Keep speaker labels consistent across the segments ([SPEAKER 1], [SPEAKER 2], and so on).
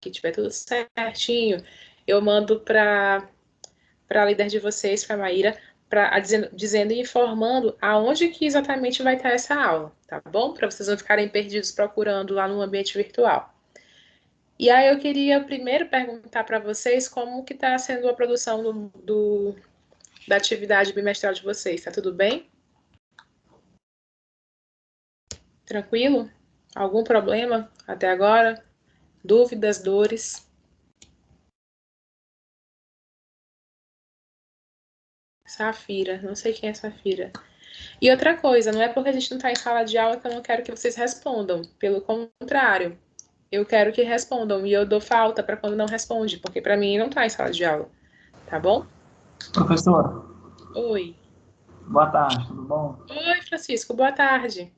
[SPEAKER 1] que tiver tudo certinho, eu mando para a líder de vocês, para a Maíra, dizendo e informando aonde que exatamente vai estar essa aula, tá bom? Para vocês não ficarem perdidos procurando lá no ambiente virtual. E aí eu queria primeiro perguntar para vocês como que está sendo a produção da atividade bimestral de vocês. Tá tudo bem? Tranquilo? Algum problema até agora? Dúvidas, dores? Safira, não sei quem é Safira. E outra coisa, não é porque a gente não está em sala de aula que eu não quero que vocês respondam. Pelo contrário, eu quero que respondam. E eu dou falta para quando não responde, porque para mim não está em sala de aula. Tá bom?
[SPEAKER 2] Professora,
[SPEAKER 1] Oi.
[SPEAKER 2] boa tarde, tudo bom?
[SPEAKER 1] Oi, Francisco, boa tarde.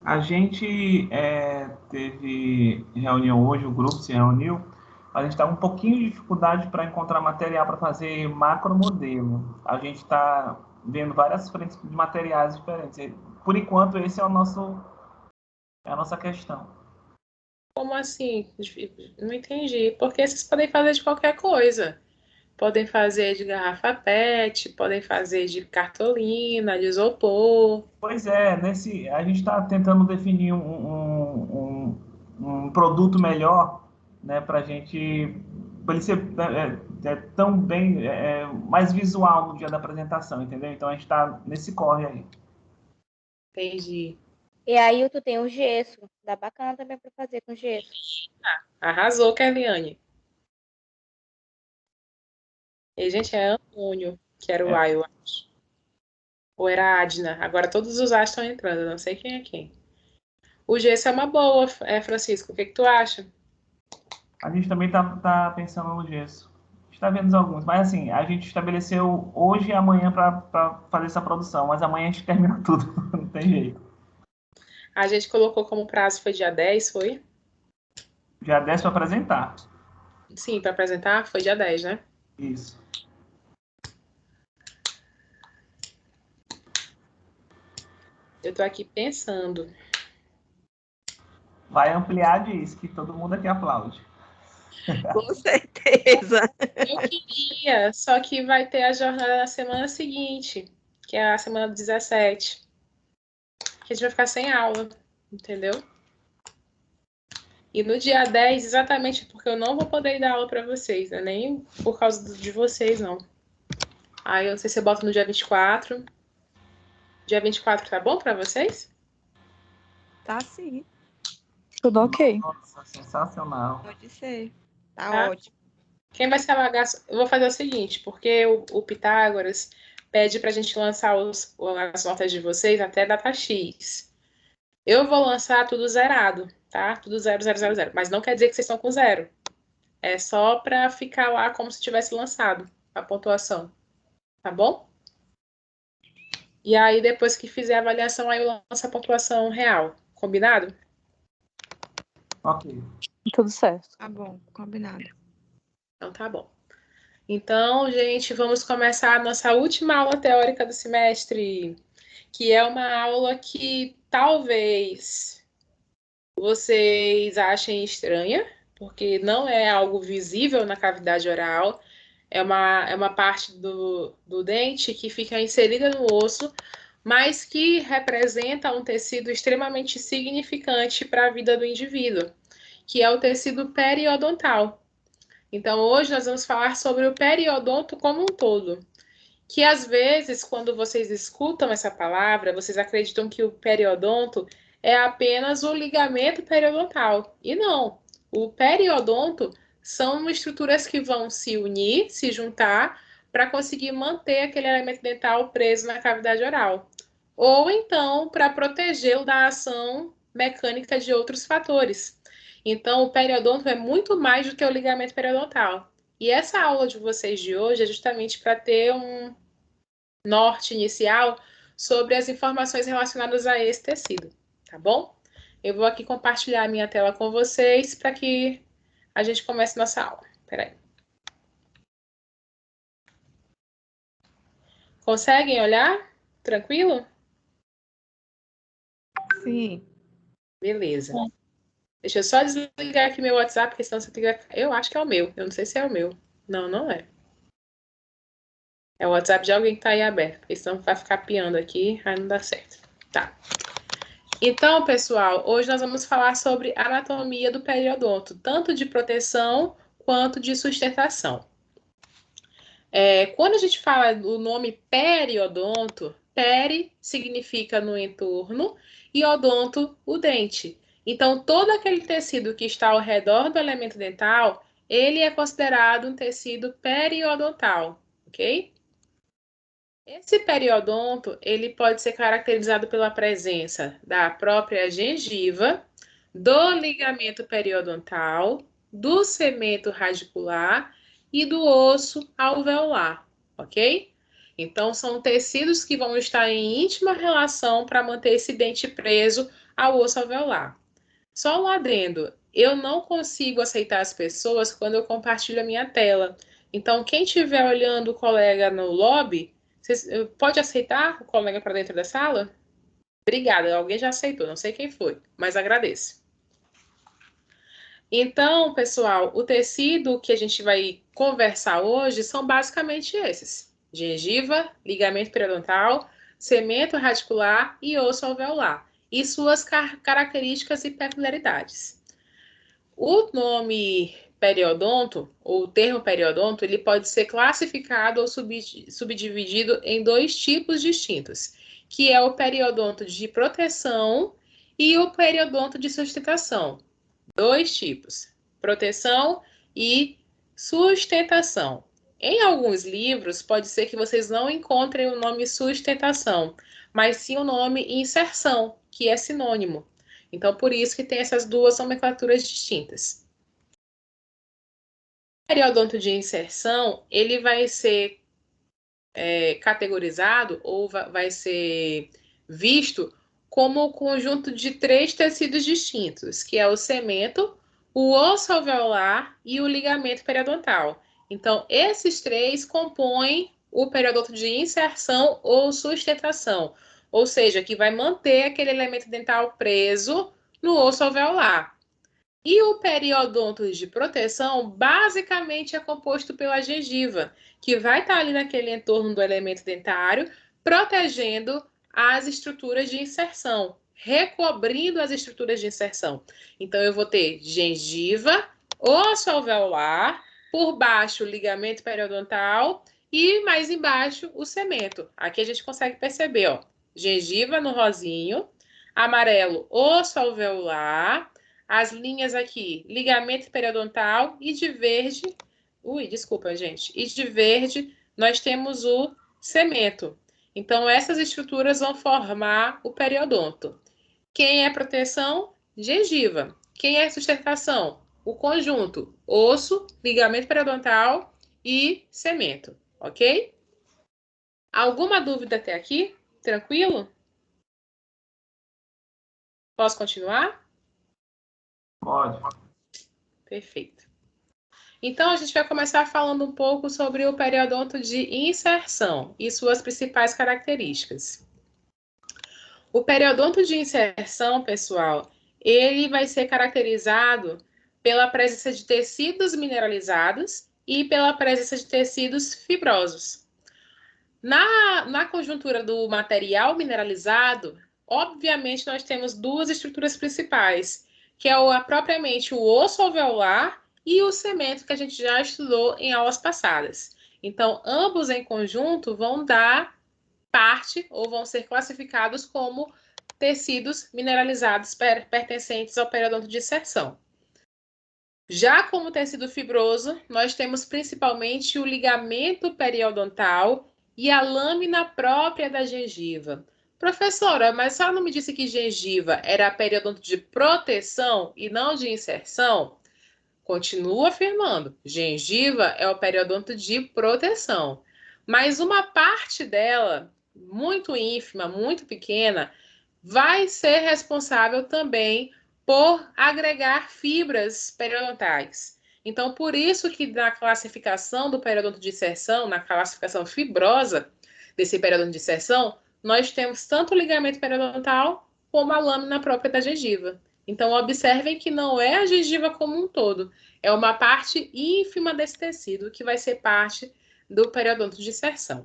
[SPEAKER 2] A gente teve reunião hoje, o grupo se reuniu, a gente está com um pouquinho de dificuldade para encontrar material para fazer macromodelo. A gente está vendo várias frentes de materiais diferentes. Por enquanto, esse é é a nossa questão.
[SPEAKER 1] Como assim? Não entendi. Porque vocês podem fazer de qualquer coisa. Podem fazer de garrafa PET, podem fazer de cartolina, de isopor.
[SPEAKER 2] Pois é, a gente está tentando definir um produto melhor, né, para a gente, para ele ser tão bem, mais visual no dia da apresentação, entendeu? Então a gente está nesse corre aí.
[SPEAKER 1] Entendi.
[SPEAKER 3] E aí tu tem o gesso. Dá bacana também para fazer com gesso.
[SPEAKER 1] Arrasou, Kerliane. E, gente, é Antônio, que era o A, eu acho. Ou era a Adna. Agora todos os A's estão entrando, eu não sei quem é quem. O gesso é uma boa, Francisco. O que tu acha?
[SPEAKER 2] A gente também tá pensando no gesso. A gente está vendo alguns, mas assim, a gente estabeleceu hoje e amanhã para fazer essa produção, mas amanhã a gente termina tudo, não tem jeito.
[SPEAKER 1] A gente colocou como prazo foi dia 10, foi?
[SPEAKER 2] Já desce para apresentar.
[SPEAKER 1] Sim, para apresentar foi dia 10, né?
[SPEAKER 2] Isso.
[SPEAKER 1] Eu tô aqui pensando.
[SPEAKER 2] Vai ampliar disso, que todo mundo aqui aplaude.
[SPEAKER 4] Com certeza.
[SPEAKER 1] Eu queria, só que vai ter a jornada na semana seguinte, que é a semana 17. Que a gente vai ficar sem aula, entendeu? E no dia 10, exatamente porque eu não vou poder dar aula para vocês, né? Nem por causa de vocês, não. Aí eu não sei se eu boto no dia 24. Dia 24 tá bom para vocês?
[SPEAKER 4] Tá sim,
[SPEAKER 5] Tudo ok.
[SPEAKER 2] Nossa, sensacional.
[SPEAKER 4] pode ser. Tá
[SPEAKER 1] Tá.
[SPEAKER 4] ótimo.
[SPEAKER 1] Quem vai se alagar? Eu vou fazer o seguinte, porque o Pitágoras pede para a gente lançar as notas de vocês até data X. Eu vou lançar tudo zerado, tá? Tudo 0, 0, 0, 0. Mas não quer dizer que vocês estão com zero. É só para ficar lá como se tivesse lançado a pontuação. Tá bom? E aí, depois que fizer a avaliação, aí eu lanço a pontuação real. Combinado?
[SPEAKER 2] Ok.
[SPEAKER 5] Tudo certo.
[SPEAKER 4] Tá bom, combinado.
[SPEAKER 1] Então, tá bom. Então, gente, vamos começar a nossa última aula teórica do semestre, que é uma aula que talvez vocês achem estranha, porque não é algo visível na cavidade oral, é uma parte do dente que fica inserida no osso, mas que representa um tecido extremamente significante para a vida do indivíduo, que é o tecido periodontal. Então, hoje nós vamos falar sobre o periodonto como um todo. Que às vezes, quando vocês escutam essa palavra, vocês acreditam que o periodonto é apenas o ligamento periodontal. E não. O periodonto são estruturas que vão se unir, se juntar, para conseguir manter aquele elemento dental preso na cavidade oral. Ou então, para protegê-lo da ação mecânica de outros fatores. Então, o periodonto é muito mais do que o ligamento periodontal. E essa aula de vocês de hoje é justamente para ter um norte inicial sobre as informações relacionadas a esse tecido, tá bom? Eu vou aqui compartilhar a minha tela com vocês para que a gente comece nossa aula. Peraí. Conseguem olhar? Tranquilo?
[SPEAKER 4] Sim.
[SPEAKER 1] Beleza. Deixa eu só desligar aqui meu WhatsApp, porque senão você fica... Eu acho que é o meu. Eu não sei se é o meu. Não, não é. É o WhatsApp de alguém que tá aí aberto, porque senão vai ficar piando aqui, aí não dá certo. Tá. Então, pessoal, hoje nós vamos falar sobre anatomia do periodonto, tanto de proteção quanto de sustentação. Quando a gente fala o nome periodonto, peri significa no entorno e odonto, o dente. Então, todo aquele tecido que está ao redor do elemento dental, ele é considerado um tecido periodontal, ok? Esse periodonto, ele pode ser caracterizado pela presença da própria gengiva, do ligamento periodontal, do cemento radicular e do osso alveolar, ok? Então, são tecidos que vão estar em íntima relação para manter esse dente preso ao osso alveolar. Só um adendo, eu não consigo aceitar as pessoas quando eu compartilho a minha tela. Então, quem estiver olhando o colega no lobby, pode aceitar o colega para dentro da sala? Obrigada, alguém já aceitou, não sei quem foi, mas agradeço. Então, pessoal, o tecido que a gente vai conversar hoje são basicamente esses: gengiva, ligamento periodontal, cemento radicular e osso alveolar, e suas características e peculiaridades. O nome periodonto, ou o termo periodonto, ele pode ser classificado ou subdividido em dois tipos distintos, que é o periodonto de proteção e o periodonto de sustentação. Dois tipos, proteção e sustentação. Em alguns livros, pode ser que vocês não encontrem o nome sustentação, mas sim o nome inserção, que é sinônimo. Então, por isso que tem essas duas nomenclaturas distintas. O periodonto de inserção, ele vai ser categorizado ou vai ser visto como o conjunto de três tecidos distintos, que é o cemento, o osso alveolar e o ligamento periodontal. Então, esses três compõem o periodonto de inserção ou sustentação, ou seja, que vai manter aquele elemento dental preso no osso alveolar. E o periodonto de proteção basicamente é composto pela gengiva, que vai estar ali naquele entorno do elemento dentário, protegendo as estruturas de inserção, recobrindo as estruturas de inserção. Então, eu vou ter gengiva, osso alveolar, por baixo o ligamento periodontal e mais embaixo o cemento. Aqui a gente consegue perceber, ó, gengiva no rosinho, amarelo, osso alveolar, as linhas aqui, ligamento periodontal, e de verde, desculpa, gente, e de verde nós temos o cemento. Então, essas estruturas vão formar o periodonto. Quem é proteção? Gengiva. Quem é sustentação? O conjunto, osso, ligamento periodontal e cemento, ok? Alguma dúvida até aqui? Tranquilo? Posso continuar?
[SPEAKER 2] Pode.
[SPEAKER 1] Perfeito. Então, a gente vai começar falando um pouco sobre o periodonto de inserção e suas principais características. O periodonto de inserção, pessoal, ele vai ser caracterizado pela presença de tecidos mineralizados e pela presença de tecidos fibrosos. Na conjuntura do material mineralizado, obviamente, nós temos duas estruturas principais, que é propriamente o osso alveolar e o cemento, que a gente já estudou em aulas passadas. Então, ambos em conjunto vão dar parte ou vão ser classificados como tecidos mineralizados pertencentes ao periodonto de inserção. Já como tecido fibroso, nós temos principalmente o ligamento periodontal e a lâmina própria da gengiva. Professora, mas a senhora não me disse que gengiva era periodonto de proteção e não de inserção? Continuo afirmando, gengiva é o periodonto de proteção. Mas uma parte dela, muito ínfima, muito pequena, vai ser responsável também por agregar fibras periodontais. Então, por isso que na classificação do periodonto de inserção, na classificação fibrosa desse periodonto de inserção, nós temos tanto o ligamento periodontal como a lâmina própria da gengiva. Então, observem que não é a gengiva como um todo, é uma parte ínfima desse tecido que vai ser parte do periodonto de inserção.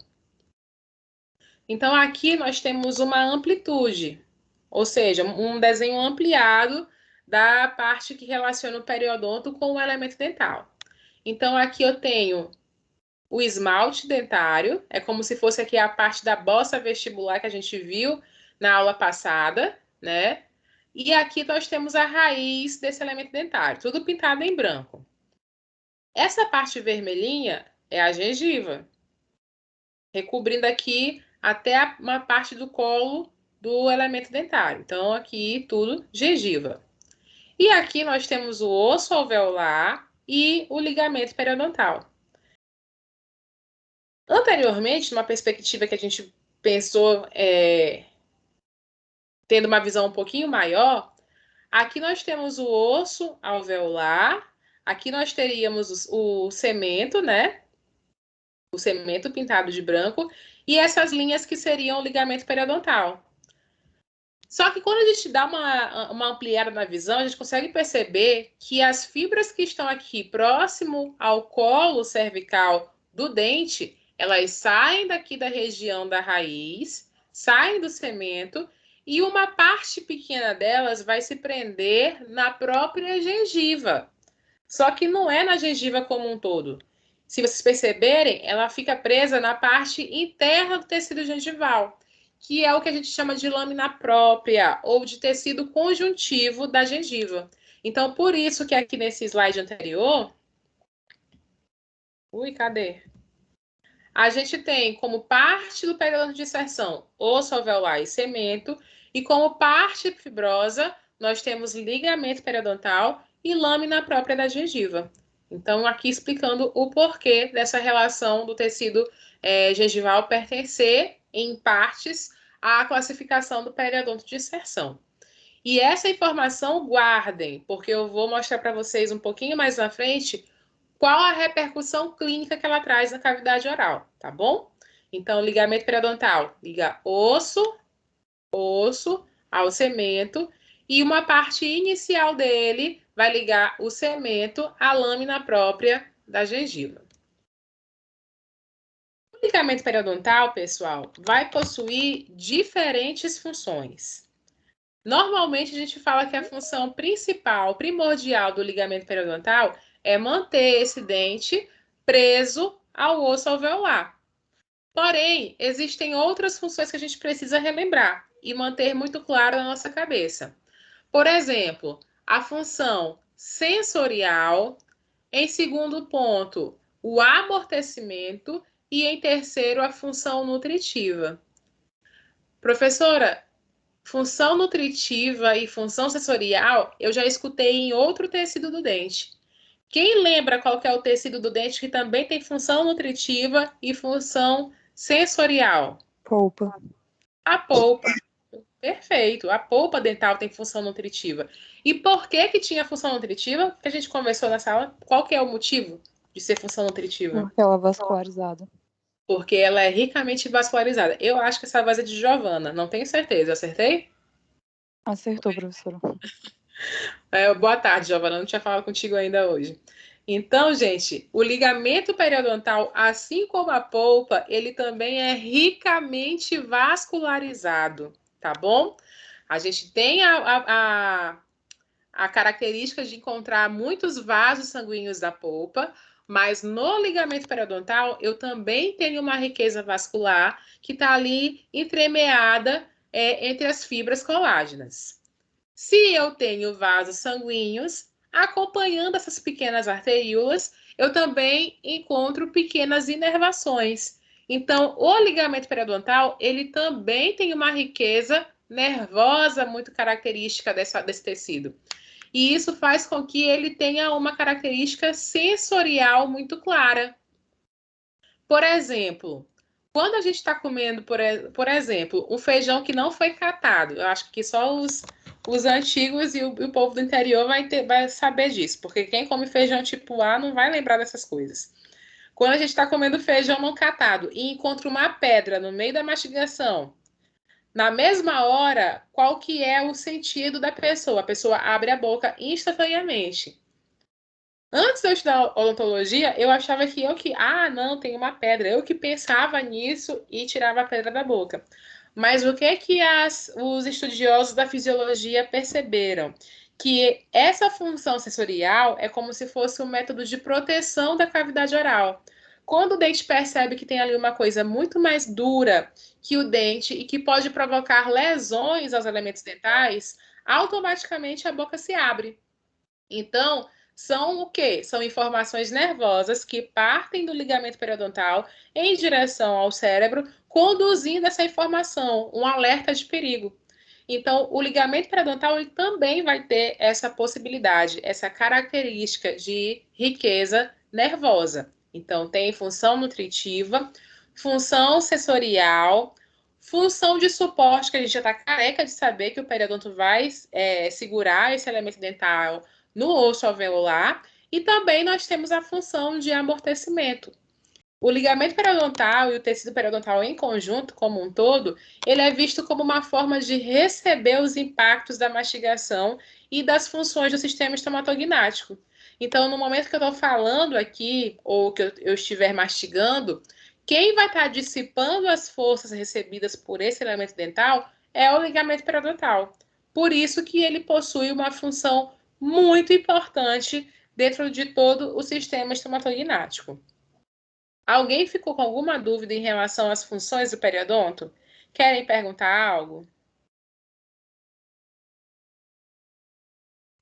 [SPEAKER 1] Então, aqui nós temos uma amplitude, ou seja, um desenho ampliado da parte que relaciona o periodonto com o elemento dental. Então, aqui eu tenho o esmalte dentário, é como se fosse aqui a parte da bossa vestibular que a gente viu na aula passada, né? E aqui nós temos a raiz desse elemento dentário, tudo pintado em branco. Essa parte vermelhinha é a gengiva, recobrindo aqui até uma parte do colo do elemento dentário. Então, aqui tudo gengiva. E aqui nós temos o osso alveolar e o ligamento periodontal. Anteriormente, numa perspectiva que a gente pensou tendo uma visão um pouquinho maior, aqui nós temos o osso alveolar, aqui nós teríamos o cemento, né? O cemento pintado de branco, e essas linhas que seriam o ligamento periodontal. Só que quando a gente dá uma ampliada na visão, a gente consegue perceber que as fibras que estão aqui próximo ao colo cervical do dente, elas saem daqui da região da raiz, saem do cemento, e uma parte pequena delas vai se prender na própria gengiva. Só que não é na gengiva como um todo. Se vocês perceberem, ela fica presa na parte interna do tecido gengival, que é o que a gente chama de lâmina própria ou de tecido conjuntivo da gengiva. Então, por isso que aqui nesse slide anterior... cadê? A gente tem como parte do periodonto de inserção osso alveolar e cemento, e como parte fibrosa, nós temos ligamento periodontal e lâmina própria da gengiva. Então, aqui explicando o porquê dessa relação do tecido gengival pertencer, em partes, à classificação do periodonto de inserção. E essa informação guardem, porque eu vou mostrar para vocês um pouquinho mais na frente qual a repercussão clínica que ela traz na cavidade oral, tá bom? Então, ligamento periodontal liga osso ao cemento, e uma parte inicial dele vai ligar o cemento à lâmina própria da gengiva. O ligamento periodontal, pessoal, vai possuir diferentes funções. Normalmente, a gente fala que a função principal, primordial do ligamento periodontal é manter esse dente preso ao osso alveolar. Porém, existem outras funções que a gente precisa relembrar e manter muito claro na nossa cabeça. Por exemplo, a função sensorial, em segundo ponto, o amortecimento e em terceiro, a função nutritiva. Professora, função nutritiva e função sensorial eu já escutei em outro tecido do dente. Quem lembra qual que é o tecido do dente que também tem função nutritiva e função sensorial?
[SPEAKER 5] Polpa.
[SPEAKER 1] A polpa. Perfeito. A polpa dental tem função nutritiva. E por que que tinha função nutritiva? Que a gente conversou na sala. Qual que é o motivo de ser função nutritiva?
[SPEAKER 5] Porque ela é vascularizada.
[SPEAKER 1] Porque ela é ricamente vascularizada. Eu acho que essa voz é de Giovana. Não tenho certeza. Acertei?
[SPEAKER 5] Acertou, professora.
[SPEAKER 1] Boa tarde, Giovana. Não tinha falado contigo ainda hoje. Então, gente, o ligamento periodontal, assim como a polpa, ele também é ricamente vascularizado, tá bom? A gente tem a característica de encontrar muitos vasos sanguíneos da polpa, mas no ligamento periodontal eu também tenho uma riqueza vascular que está ali entremeada entre as fibras colágenas. Se eu tenho vasos sanguíneos, acompanhando essas pequenas arteríolas, eu também encontro pequenas inervações. Então, o ligamento periodontal, ele também tem uma riqueza nervosa muito característica desse tecido. E isso faz com que ele tenha uma característica sensorial muito clara. Por exemplo, quando a gente está comendo, por exemplo, um feijão que não foi catado, eu acho que só os antigos e o povo do interior vai saber disso, porque quem come feijão tipo A não vai lembrar dessas coisas. Quando a gente está comendo feijão não catado e encontra uma pedra no meio da mastigação, Na mesma hora, qual que é o sentido da pessoa? A pessoa abre a boca instantaneamente. Antes de eu estudar odontologia, eu achava que não, tem uma pedra. Eu que pensava nisso e tirava a pedra da boca. Mas o que os estudiosos da fisiologia perceberam? Que essa função sensorial é como se fosse um método de proteção da cavidade oral. Quando o dente percebe que tem ali uma coisa muito mais dura que o dente e que pode provocar lesões aos elementos dentais, automaticamente a boca se abre. Então, são o quê? São informações nervosas que partem do ligamento periodontal em direção ao cérebro, conduzindo essa informação, um alerta de perigo. Então, o ligamento periodontal ele também vai ter essa possibilidade, essa característica de riqueza nervosa. Então, tem função nutritiva, função sensorial, função de suporte, que a gente já está careca de saber que o periodonto vai segurar esse elemento dental no osso alveolar, e também nós temos a função de amortecimento. O ligamento periodontal e o tecido periodontal em conjunto, como um todo, ele é visto como uma forma de receber os impactos da mastigação e das funções do sistema estomatognático. Então, no momento que eu estou falando aqui, ou que eu estiver mastigando, quem vai estar dissipando as forças recebidas por esse elemento dental é o ligamento periodontal. Por isso que ele possui uma função muito importante dentro de todo o sistema estomatognático. Alguém ficou com alguma dúvida em relação às funções do periodonto? Querem perguntar algo?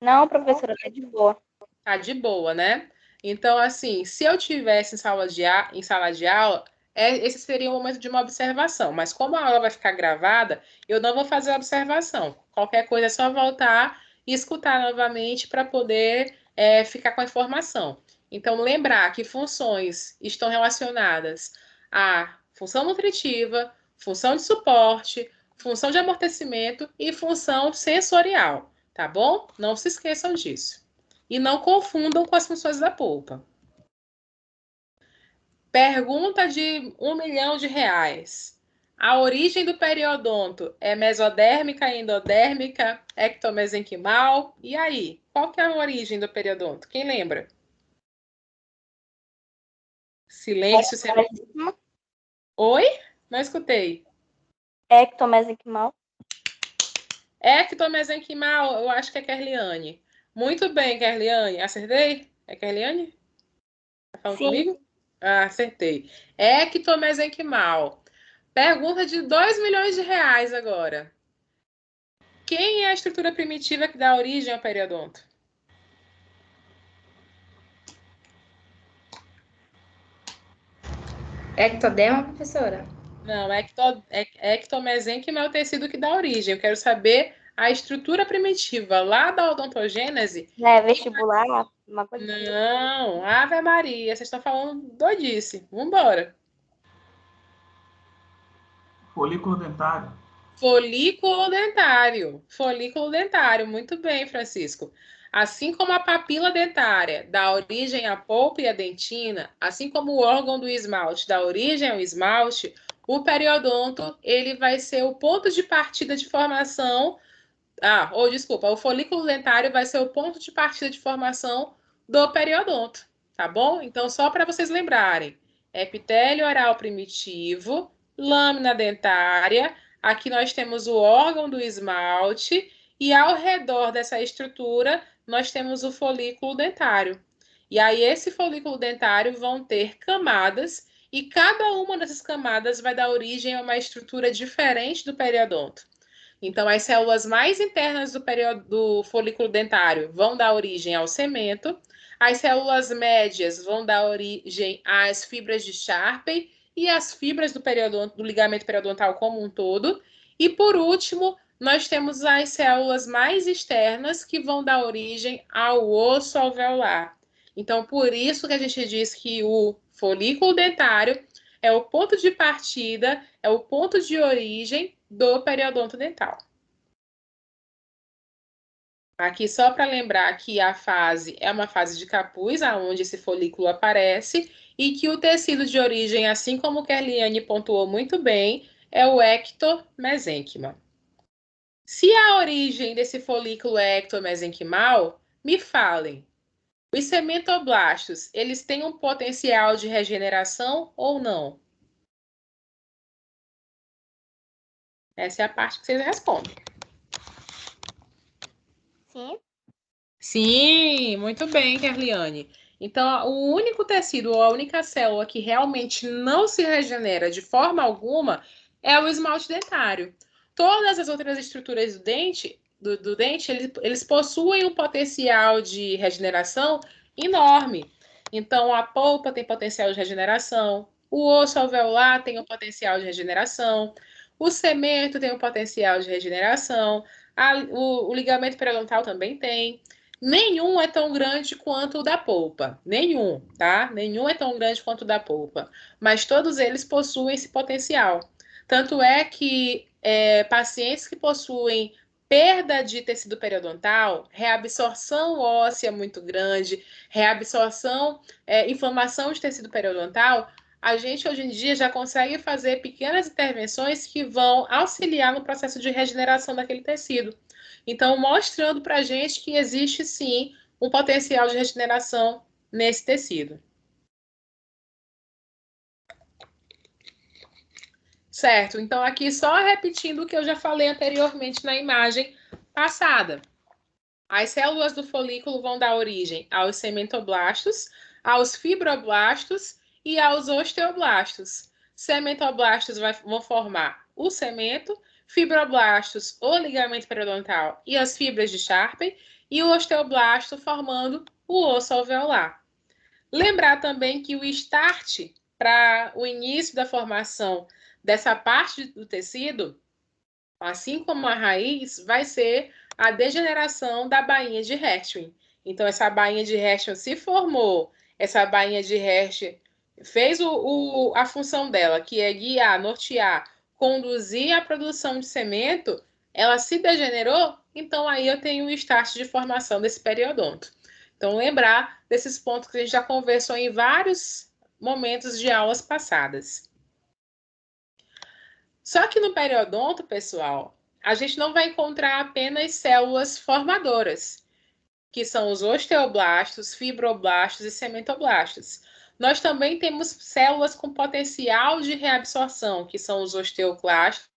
[SPEAKER 3] Não, professora, tá de boa.
[SPEAKER 1] Tá de boa, né? Então, assim, se eu tivesse em sala de aula, esse seria o momento de uma observação. Mas como a aula vai ficar gravada, eu não vou fazer a observação. Qualquer coisa é só voltar e escutar novamente para poder ficar com a informação. Então, lembrar que funções estão relacionadas à função nutritiva, função de suporte, função de amortecimento e função sensorial, tá bom? Não se esqueçam disso. E não confundam com as funções da polpa. Pergunta de R$ 1 milhão. A origem do periodonto é mesodérmica, endodérmica, ectomesenquimal? E aí? Qual que é a origem do periodonto? Quem lembra? Silêncio. Oi? Não escutei.
[SPEAKER 3] Ectomesenquimal.
[SPEAKER 1] Ectomesenquimal, eu acho que é Kerliane. Muito bem, Kerliane. Acertei? É Kerliane? Tá falando
[SPEAKER 3] Sim.
[SPEAKER 1] comigo? Ah, acertei. Ectomesenquimal. Pergunta de R$ 2 milhões agora. Quem é a estrutura primitiva que dá origem ao periodonto?
[SPEAKER 6] Ectoderma, professora?
[SPEAKER 1] Não, ectomesenquima é o tecido que dá origem. Eu quero saber a estrutura primitiva lá da odontogênese.
[SPEAKER 3] É vestibular, uma coisa assim.
[SPEAKER 1] Não, Ave Maria, vocês estão falando doidice. Vambora.
[SPEAKER 2] Folículo dentário.
[SPEAKER 1] Folículo dentário. Folículo dentário. Muito bem, Francisco. Assim como a papila dentária dá origem à polpa e à dentina, assim como o órgão do esmalte dá origem ao esmalte, o periodonto ele vai ser o ponto de partida de formação. O folículo dentário vai ser o ponto de partida de formação do periodonto, tá bom? Então, só para vocês lembrarem: epitélio oral primitivo, lâmina dentária. Aqui nós temos o órgão do esmalte e ao redor dessa estrutura nós temos o folículo dentário. E aí esse folículo dentário vão ter camadas e cada uma dessas camadas vai dar origem a uma estrutura diferente do periodonto. Então, as células mais internas do folículo dentário vão dar origem ao cemento, as células médias vão dar origem às fibras de Sharpey e às fibras do ligamento periodontal como um todo. E, por último, nós temos as células mais externas que vão dar origem ao osso alveolar. Então, por isso que a gente diz que o folículo dentário é o ponto de partida, é o ponto de origem do periodonto dental. Aqui só para lembrar que a fase é uma fase de capuz, aonde esse folículo aparece, e que o tecido de origem, assim como o Kerliane pontuou muito bem, é o ectomesênquima. Se a origem desse folículo é ectomesenquimal, me falem. Os sementoblastos, eles têm um potencial de regeneração ou não? Essa é a parte que vocês respondem.
[SPEAKER 3] Sim.
[SPEAKER 1] Sim, muito bem, Kerliane. Então, o único tecido ou a única célula que realmente não se regenera de forma alguma é o esmalte dentário. Todas as outras estruturas do dente, eles possuem um potencial de regeneração enorme. Então, a polpa tem potencial de regeneração, o osso alveolar tem um potencial de regeneração, o cemento tem um potencial de regeneração, o ligamento periodontal também tem. Nenhum é tão grande quanto o da polpa. Nenhum, tá? Nenhum é tão grande quanto o da polpa. Mas todos eles possuem esse potencial. Tanto é que pacientes que possuem perda de tecido periodontal, reabsorção óssea muito grande, inflamação de tecido periodontal, a gente hoje em dia já consegue fazer pequenas intervenções que vão auxiliar no processo de regeneração daquele tecido. Então, mostrando para a gente que existe sim um potencial de regeneração nesse tecido. Certo, então aqui só repetindo o que eu já falei anteriormente na imagem passada. As células do folículo vão dar origem aos sementoblastos, aos fibroblastos e aos osteoblastos. Sementoblastos vão formar o cemento, fibroblastos, o ligamento periodontal e as fibras de Sharpey, e o osteoblasto formando o osso alveolar. Lembrar também que o start para o início da formação dessa parte do tecido, assim como a raiz, vai ser a degeneração da bainha de Hershey. Então, essa bainha de Hershey se formou, essa bainha de Hershey fez a função dela, que é guiar, nortear, conduzir a produção de cimento, ela se degenerou, então aí eu tenho o start de formação desse periodonto. Então, lembrar desses pontos que a gente já conversou em vários momentos de aulas passadas. Só que no periodonto, pessoal, a gente não vai encontrar apenas células formadoras, que são os osteoblastos, fibroblastos e cementoblastos. Nós também temos células com potencial de reabsorção, que são os osteoclastos,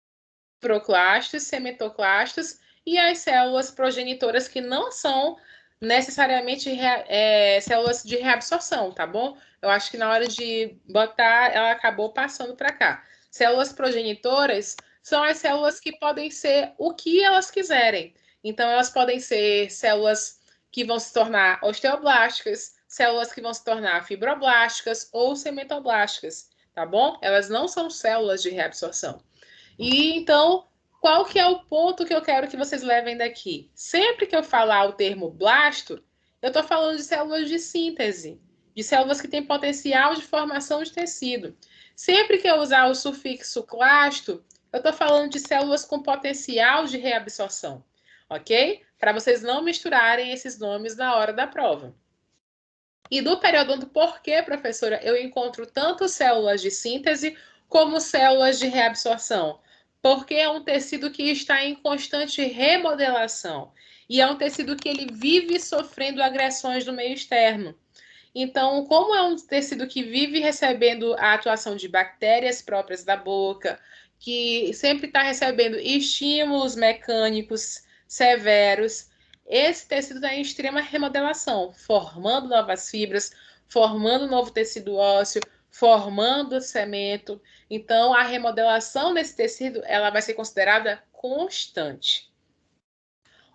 [SPEAKER 1] fibroclastos, cementoclastos e as células progenitoras que não são necessariamente células de reabsorção, tá bom? Eu acho que na hora de botar, ela acabou passando para cá. Células progenitoras são as células que podem ser o que elas quiserem. Então, elas podem ser células que vão se tornar osteoblásticas, células que vão se tornar fibroblásticas ou cementoblásticas, tá bom? Elas não são células de reabsorção. E então, qual que é o ponto que eu quero que vocês levem daqui? Sempre que eu falar o termo blasto, eu estou falando de células de síntese, de células que têm potencial de formação de tecido. Sempre que eu usar o sufixo clasto, eu estou falando de células com potencial de reabsorção, ok? Para vocês não misturarem esses nomes na hora da prova. E do periodonto, por que, professora, eu encontro tanto células de síntese como células de reabsorção? Porque é um tecido que está em constante remodelação. E é um tecido que ele vive sofrendo agressões do meio externo. Então, como é um tecido que vive recebendo a atuação de bactérias próprias da boca, que sempre está recebendo estímulos mecânicos severos, esse tecido está em extrema remodelação, formando novas fibras, formando novo tecido ósseo, formando cemento. Então, a remodelação desse tecido ela vai ser considerada constante.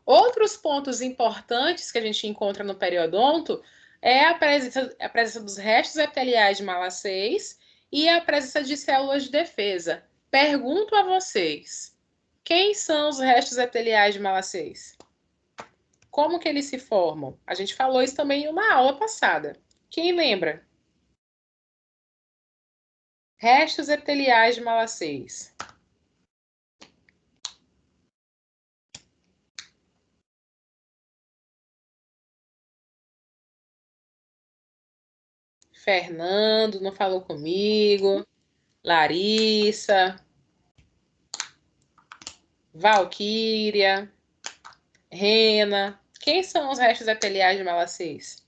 [SPEAKER 1] Outros pontos importantes que a gente encontra no periodonto é a presença dos restos epiteliais de Malacéis e a presença de células de defesa. Pergunto a vocês, quem são os restos epiteliais de Malacéis? Como que eles se formam? A gente falou isso também em uma aula passada. Quem lembra? Restos epiteliais de Malacéis. Fernando não falou comigo. Larissa. Valquíria, Rena. Quem são os restos epiteliais de mala 6?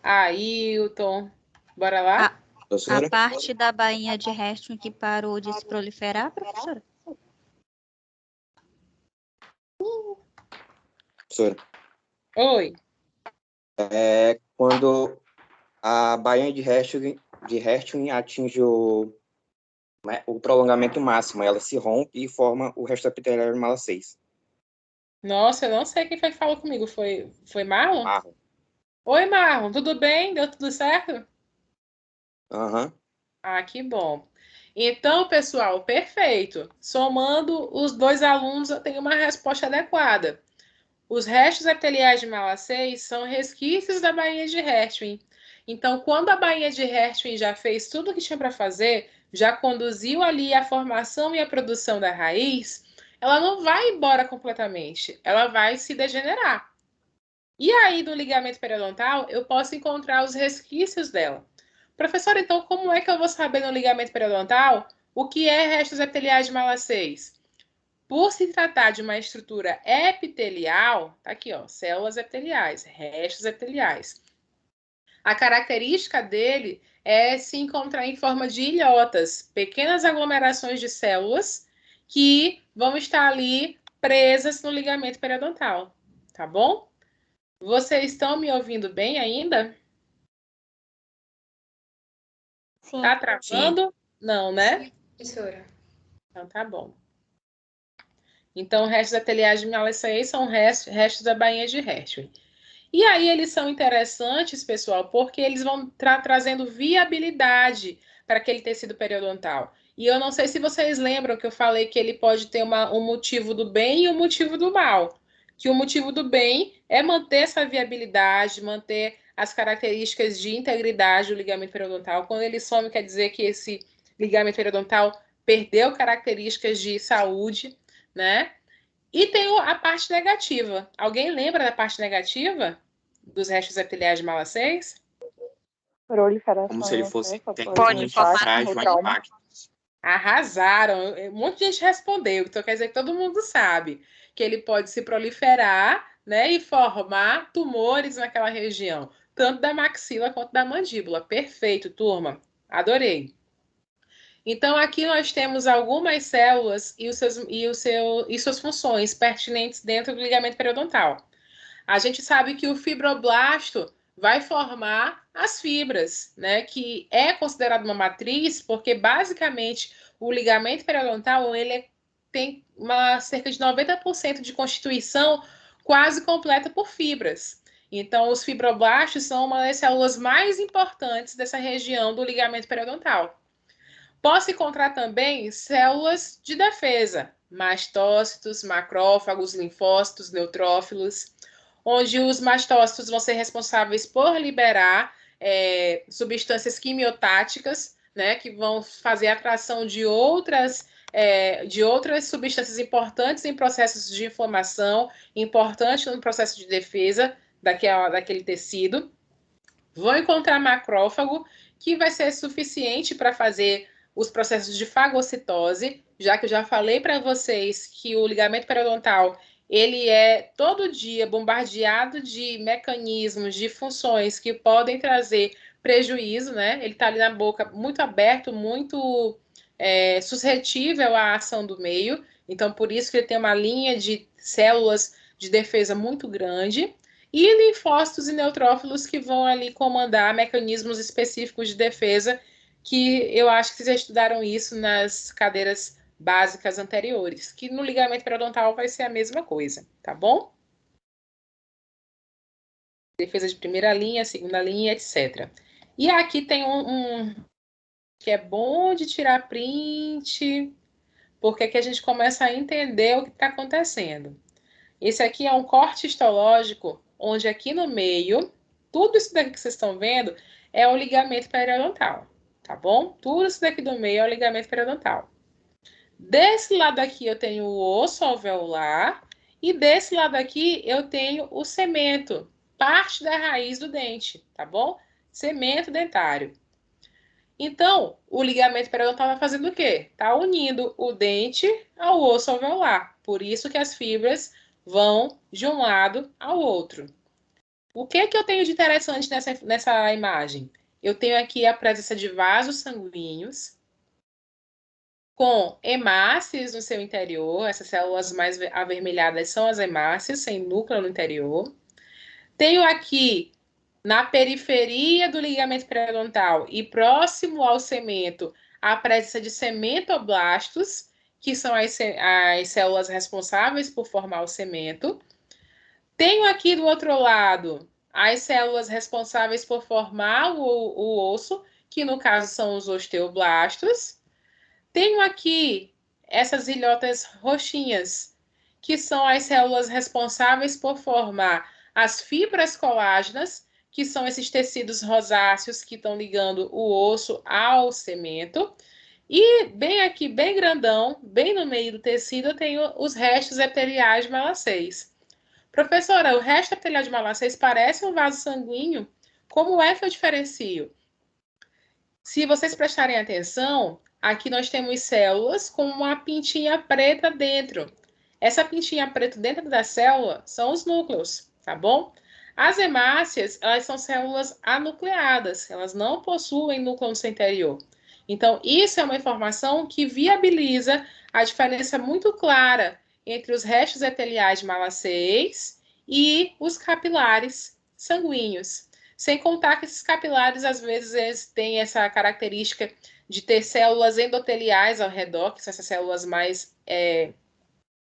[SPEAKER 1] Ailton. Bora lá?
[SPEAKER 7] A parte da bainha de Heston que parou de se proliferar, professora?
[SPEAKER 8] Professora,
[SPEAKER 1] Oi.
[SPEAKER 8] quando a bainha de Hertling atinge o prolongamento máximo, ela se rompe e forma o resto epitelial de mala 6.
[SPEAKER 1] Nossa, eu não sei quem foi que falou comigo. Foi Marlon?
[SPEAKER 8] Marrom.
[SPEAKER 1] Oi, Marlon. Tudo bem? Deu tudo certo?
[SPEAKER 8] Aham.
[SPEAKER 1] Ah, que bom. Então, pessoal, perfeito. Somando os dois alunos, eu tenho uma resposta adequada. Os restos epiteliais de mala 6 são resquícios da bainha de Hertwin. Então, quando a bainha de Hertwin já fez tudo o que tinha para fazer, já conduziu ali a formação e a produção da raiz, ela não vai embora completamente, ela vai se degenerar. E aí, no ligamento periodontal, eu posso encontrar os resquícios dela. Professor, então como é que eu vou saber no ligamento periodontal o que é restos epiteliais de mala 6? Por se tratar de uma estrutura epitelial, tá aqui, ó, células epiteliais, restos epiteliais. A característica dele é se encontrar em forma de ilhotas, pequenas aglomerações de células que vão estar ali presas no ligamento periodontal, tá bom? Vocês estão me ouvindo bem ainda?
[SPEAKER 3] Sim.
[SPEAKER 1] Tá travando? Não, né?
[SPEAKER 6] Professora.
[SPEAKER 1] Então tá bom. Então, restos da telhagem de Malaceia são restos da bainha de Hertwin. E aí eles são interessantes, pessoal, porque eles vão trazendo viabilidade para aquele tecido periodontal. E eu não sei se vocês lembram que eu falei que ele pode ter um motivo do bem e um motivo do mal. Que o motivo do bem é manter essa viabilidade, manter as características de integridade do ligamento periodontal. Quando ele some, quer dizer que esse ligamento periodontal perdeu características de saúde, né? E tem a parte negativa. Alguém lembra da parte negativa dos restos epiteliais de mala 6?
[SPEAKER 5] Proliferação
[SPEAKER 8] Como se ele
[SPEAKER 5] em
[SPEAKER 8] fosse
[SPEAKER 5] excesso,
[SPEAKER 8] tecnicamente
[SPEAKER 5] impacto,
[SPEAKER 8] frágil a
[SPEAKER 5] trauma.
[SPEAKER 8] impacto.
[SPEAKER 1] Arrasaram. Um monte de gente respondeu. Então quer dizer que todo mundo sabe que ele pode se proliferar, né, e formar tumores naquela região, tanto da maxila quanto da mandíbula. Perfeito, turma. Adorei. Então, aqui nós temos algumas células e suas funções pertinentes dentro do ligamento periodontal. A gente sabe que o fibroblasto vai formar as fibras, né? Que é considerado uma matriz, porque basicamente o ligamento periodontal tem cerca de 90% de constituição quase completa por fibras. Então, os fibroblastos são uma das células mais importantes dessa região do ligamento periodontal. Posso encontrar também células de defesa, mastócitos, macrófagos, linfócitos, neutrófilos, onde os mastócitos vão ser responsáveis por liberar substâncias quimiotáticas, né, que vão fazer a atração de outras substâncias importantes em processos de inflamação, importantes no processo de defesa daquele tecido. Vou encontrar macrófago, que vai ser suficiente para fazer os processos de fagocitose, já que eu já falei para vocês que o ligamento periodontal ele é todo dia bombardeado de mecanismos, de funções que podem trazer prejuízo, né? Ele está ali na boca muito aberto, muito suscetível à ação do meio. Então, por isso que ele tem uma linha de células de defesa muito grande. E linfócitos e neutrófilos que vão ali comandar mecanismos específicos de defesa, que eu acho que vocês já estudaram isso nas cadeiras básicas anteriores, que no ligamento periodontal vai ser a mesma coisa, tá bom? Defesa de primeira linha, segunda linha, etc. E aqui tem um que é bom de tirar print, porque aqui a gente começa a entender o que está acontecendo. Esse aqui é um corte histológico, onde aqui no meio, tudo isso daqui que vocês estão vendo é o ligamento periodontal, tá bom? Tudo isso daqui do meio é o ligamento periodontal. Desse lado aqui eu tenho o osso alveolar e desse lado aqui eu tenho o cemento, parte da raiz do dente, tá bom? Cemento dentário. Então, o ligamento periodontal está fazendo o quê? Está unindo o dente ao osso alveolar. Por isso que as fibras vão de um lado ao outro. O que que eu tenho de interessante nessa imagem? Eu tenho aqui a presença de vasos sanguíneos com hemácias no seu interior. Essas células mais avermelhadas são as hemácias, sem núcleo no interior. Tenho aqui na periferia do ligamento periodontal e próximo ao cemento, a presença de cementoblastos, que são as células responsáveis por formar o cemento. Tenho aqui do outro lado as células responsáveis por formar o osso, que no caso são os osteoblastos. Tenho aqui essas ilhotas roxinhas, que são as células responsáveis por formar as fibras colágenas, que são esses tecidos rosáceos que estão ligando o osso ao cemento. E bem aqui, bem grandão, bem no meio do tecido, eu tenho os restos epiteliais de malacéis. Professora, o resto epitelial de malacéis parece um vaso sanguíneo? Como é que eu diferencio? Se vocês prestarem atenção, aqui nós temos células com uma pintinha preta dentro. Essa pintinha preta dentro da célula são os núcleos, tá bom? As hemácias, elas são células anucleadas, elas não possuem núcleo no seu interior. Então, isso é uma informação que viabiliza a diferença muito clara entre os restos epiteliais de malacéis e os capilares sanguíneos. Sem contar que esses capilares, às vezes, eles têm essa característica de ter células endoteliais ao redor, que são essas células mais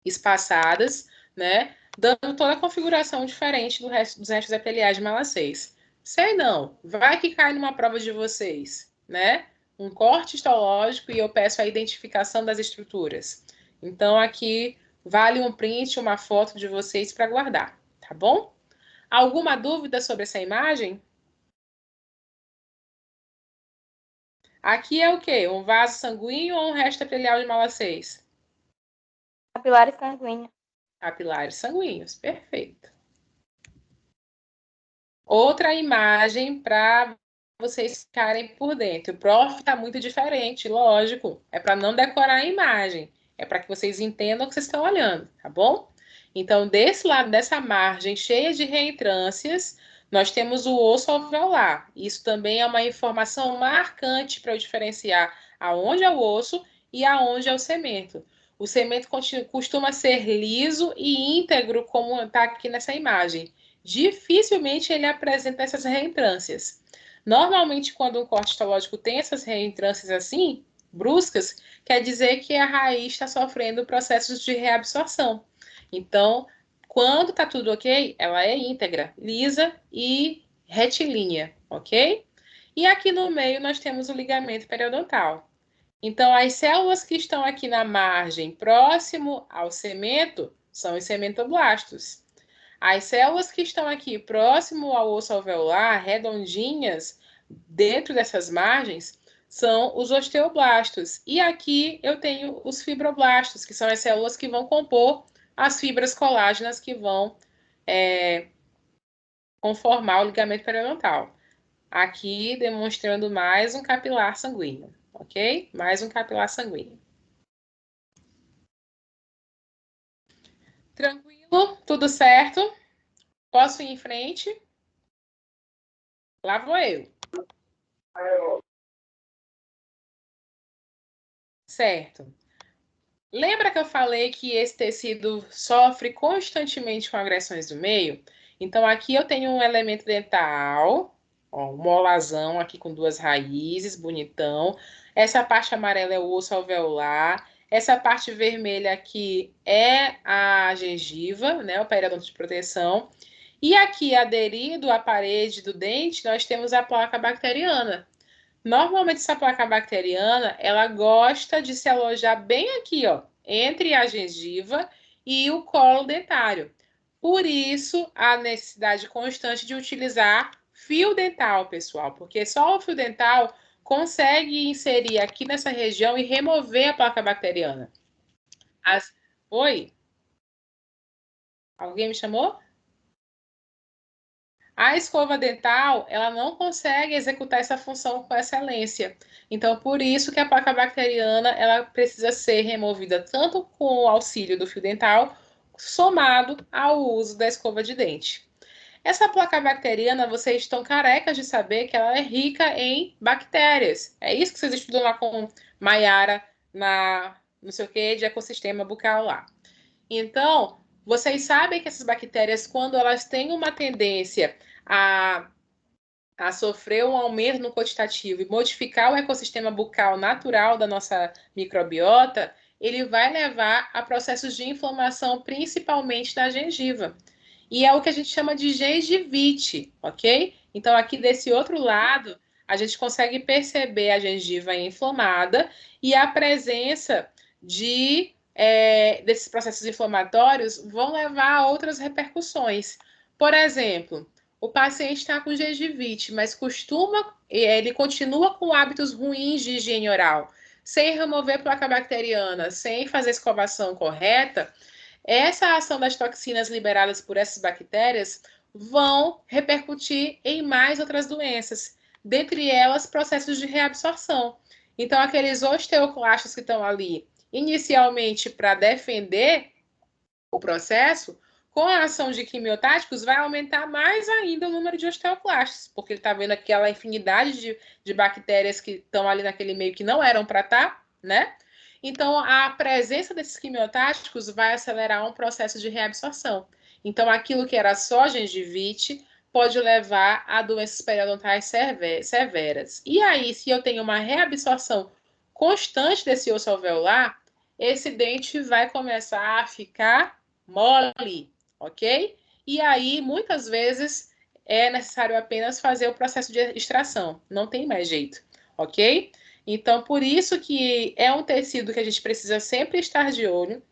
[SPEAKER 1] espaçadas, né? Dando toda a configuração diferente dos restos epiteliais de malacéis. Sei não, vai que cai numa prova de vocês, né? Um corte histológico e eu peço a identificação das estruturas. Então, aqui vale um print, uma foto de vocês para guardar, tá bom? Alguma dúvida sobre essa imagem? Aqui é o quê? Um vaso sanguíneo ou um resto epitelial de malacéis?
[SPEAKER 3] Capilares sanguíneos.
[SPEAKER 1] Capilares sanguíneos, perfeito. Outra imagem para vocês ficarem por dentro. O prof está muito diferente, lógico. É para não decorar a imagem. É para que vocês entendam o que vocês estão olhando, tá bom? Então, desse lado dessa margem cheia de reentrâncias, nós temos o osso alveolar. Isso também é uma informação marcante para eu diferenciar aonde é o osso e aonde é o cemento. O cemento costuma ser liso e íntegro, como está aqui nessa imagem. Dificilmente ele apresenta essas reentrâncias. Normalmente, quando um corte histológico tem essas reentrâncias assim, bruscas, quer dizer que a raiz está sofrendo processos de reabsorção. Então, quando está tudo ok, ela é íntegra, lisa e retilínea, ok? E aqui no meio nós temos o ligamento periodontal. Então, as células que estão aqui na margem, próximo ao cemento, são os cementoblastos. As células que estão aqui próximo ao osso alveolar, redondinhas, dentro dessas margens, são os osteoblastos. E aqui eu tenho os fibroblastos, que são as células que vão compor as fibras colágenas que vão conformar o ligamento periodontal. Aqui demonstrando mais um capilar sanguíneo, ok? Mais um capilar sanguíneo. Tranquilo? Tudo certo? Posso ir em frente? Lá vou eu. Certo. Lembra que eu falei que esse tecido sofre constantemente com agressões do meio? Então, aqui eu tenho um elemento dental, ó, um molazão aqui com duas raízes, bonitão. Essa parte amarela é o osso alveolar. Essa parte vermelha aqui é a gengiva, né, o periodonto de proteção. E aqui, aderido à parede do dente, nós temos a placa bacteriana. Normalmente, essa placa bacteriana, ela gosta de se alojar bem aqui, ó, entre a gengiva e o colo dentário. Por isso, a necessidade constante de utilizar fio dental, pessoal, porque só o fio dental consegue inserir aqui nessa região e remover a placa bacteriana. Oi? Alguém me chamou? A escova dental, ela não consegue executar essa função com excelência. Então, por isso que a placa bacteriana, ela precisa ser removida tanto com o auxílio do fio dental, somado ao uso da escova de dente. Essa placa bacteriana, vocês estão carecas de saber que ela é rica em bactérias. É isso que vocês estudam lá com Maiara, não sei o que, de ecossistema bucal lá. Então, vocês sabem que essas bactérias, quando elas têm uma tendência a sofrer um aumento no quantitativo e modificar o ecossistema bucal natural da nossa microbiota, ele vai levar a processos de inflamação, principalmente da gengiva. E é o que a gente chama de gengivite, ok? Então, aqui desse outro lado, a gente consegue perceber a gengiva inflamada e a presença desses processos inflamatórios vão levar a outras repercussões. Por exemplo, o paciente está com gengivite, mas ele continua com hábitos ruins de higiene oral, sem remover placa bacteriana, sem fazer escovação correta. Essa ação das toxinas liberadas por essas bactérias vão repercutir em mais outras doenças, dentre elas processos de reabsorção. Então, aqueles osteoclastos que estão ali inicialmente para defender o processo, com a ação de quimiotáticos, vai aumentar mais ainda o número de osteoclastos, porque ele está vendo aquela infinidade de bactérias que estão ali naquele meio que não eram para estar, né? Então, a presença desses quimiotáticos vai acelerar um processo de reabsorção. Então, aquilo que era só gengivite pode levar a doenças periodontais severas. E aí, se eu tenho uma reabsorção constante desse osso alveolar, esse dente vai começar a ficar mole, ok? E aí, muitas vezes, é necessário apenas fazer o processo de extração. Não tem mais jeito, ok? Então, por isso que é um tecido que a gente precisa sempre estar de olho.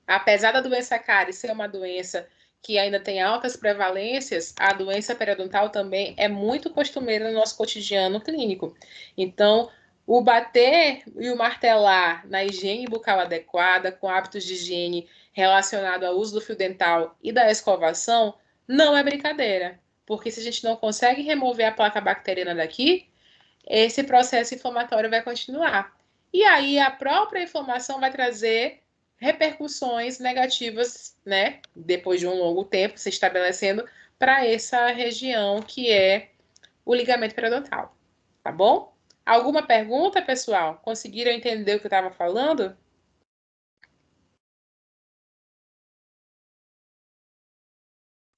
[SPEAKER 1] Apesar da doença cárie ser uma doença que ainda tem altas prevalências, a doença periodontal também é muito costumeira no nosso cotidiano clínico. Então, o bater e o martelar na higiene bucal adequada, com hábitos de higiene relacionado ao uso do fio dental e da escovação, não é brincadeira. Porque se a gente não consegue remover a placa bacteriana daqui, esse processo inflamatório vai continuar. E aí a própria inflamação vai trazer repercussões negativas, né? Depois de um longo tempo se estabelecendo para essa região que é o ligamento periodontal. Tá bom? Alguma pergunta, pessoal? Conseguiram entender o que eu estava falando?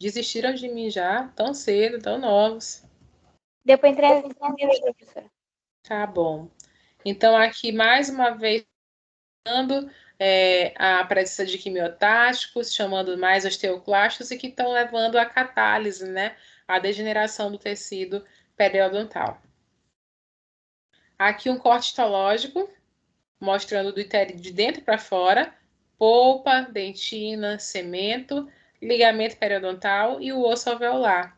[SPEAKER 1] Desistiram de mim já? Tão cedo, tão novos.
[SPEAKER 3] Deu para entender, professora.
[SPEAKER 1] Tá bom. Então, aqui, mais uma vez, a presença de quimiotáticos, chamando mais osteoclastos e que estão levando à catálise, né? A degeneração do tecido periodontal. Aqui um corte histológico, mostrando de dentro para fora, polpa, dentina, cemento, ligamento periodontal e o osso alveolar.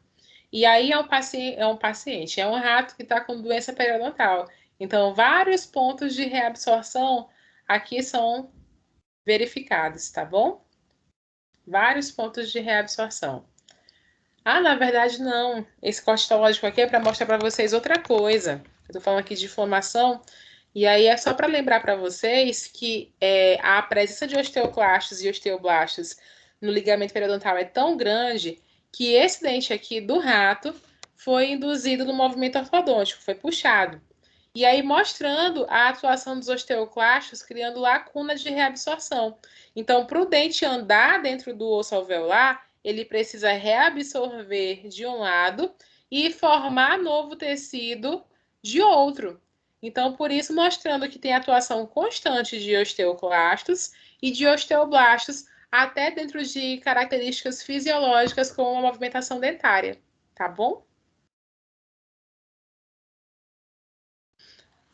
[SPEAKER 1] E aí é um paciente, é um rato que está com doença periodontal. Então, vários pontos de reabsorção aqui são verificados, tá bom? Vários pontos de reabsorção. Ah, na verdade, não. Esse corte histológico aqui é para mostrar para vocês outra coisa. Eu estou falando aqui de inflamação, e aí é só para lembrar para vocês que a presença de osteoclastos e osteoblastos no ligamento periodontal é tão grande que esse dente aqui do rato foi induzido no movimento ortodôntico, foi puxado. E aí mostrando a atuação dos osteoclastos, criando lacunas de reabsorção. Então, para o dente andar dentro do osso alveolar, ele precisa reabsorver de um lado e formar novo tecido de outro. Então, por isso, mostrando que tem atuação constante de osteoclastos e de osteoblastos, até dentro de características fisiológicas como a movimentação dentária. Tá bom?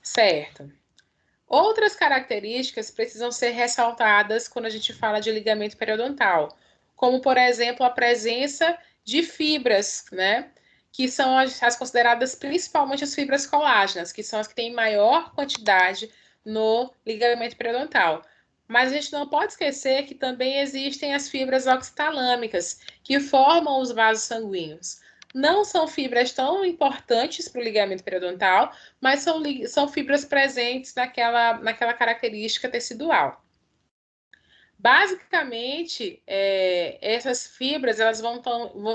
[SPEAKER 1] Certo. Outras características precisam ser ressaltadas quando a gente fala de ligamento periodontal, como, por exemplo, a presença de fibras, né? Que são as consideradas principalmente as fibras colágenas, que são as que têm maior quantidade no ligamento periodontal. Mas a gente não pode esquecer que também existem as fibras oxitalâmicas, que formam os vasos sanguíneos. não são fibras tão importantes para o ligamento periodontal, mas são fibras presentes naquela característica tecidual. Basicamente, essas fibras elas vão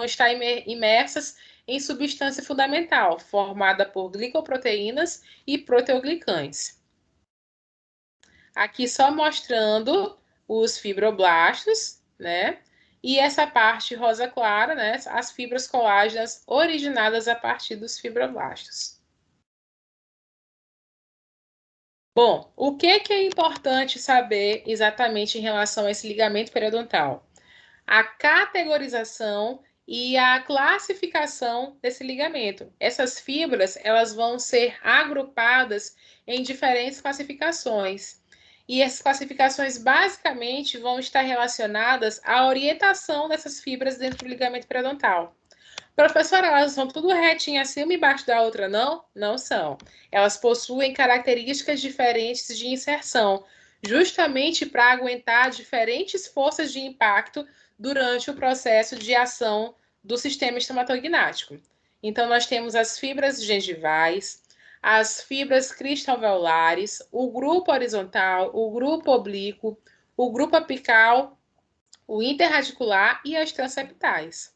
[SPEAKER 1] estar imersas em substância fundamental, formada por glicoproteínas e proteoglicães. Aqui só mostrando os fibroblastos, né? E essa parte rosa clara, né? As fibras colágenas originadas a partir dos fibroblastos. Bom, o que é importante saber exatamente em relação a esse ligamento periodontal? A categorização e a classificação desse ligamento. Essas fibras, elas vão ser agrupadas em diferentes classificações. E essas classificações basicamente vão estar relacionadas à orientação dessas fibras dentro do ligamento periodontal. Professora, elas são tudo retinho acima e embaixo da outra, não? Não são. Elas possuem características diferentes de inserção, justamente para aguentar diferentes forças de impacto durante o processo de ação do sistema estomatognático. Então, nós temos as fibras gengivais, as fibras cristalveolares, o grupo horizontal, o grupo oblíquo, o grupo apical, o interradicular e as transeptais.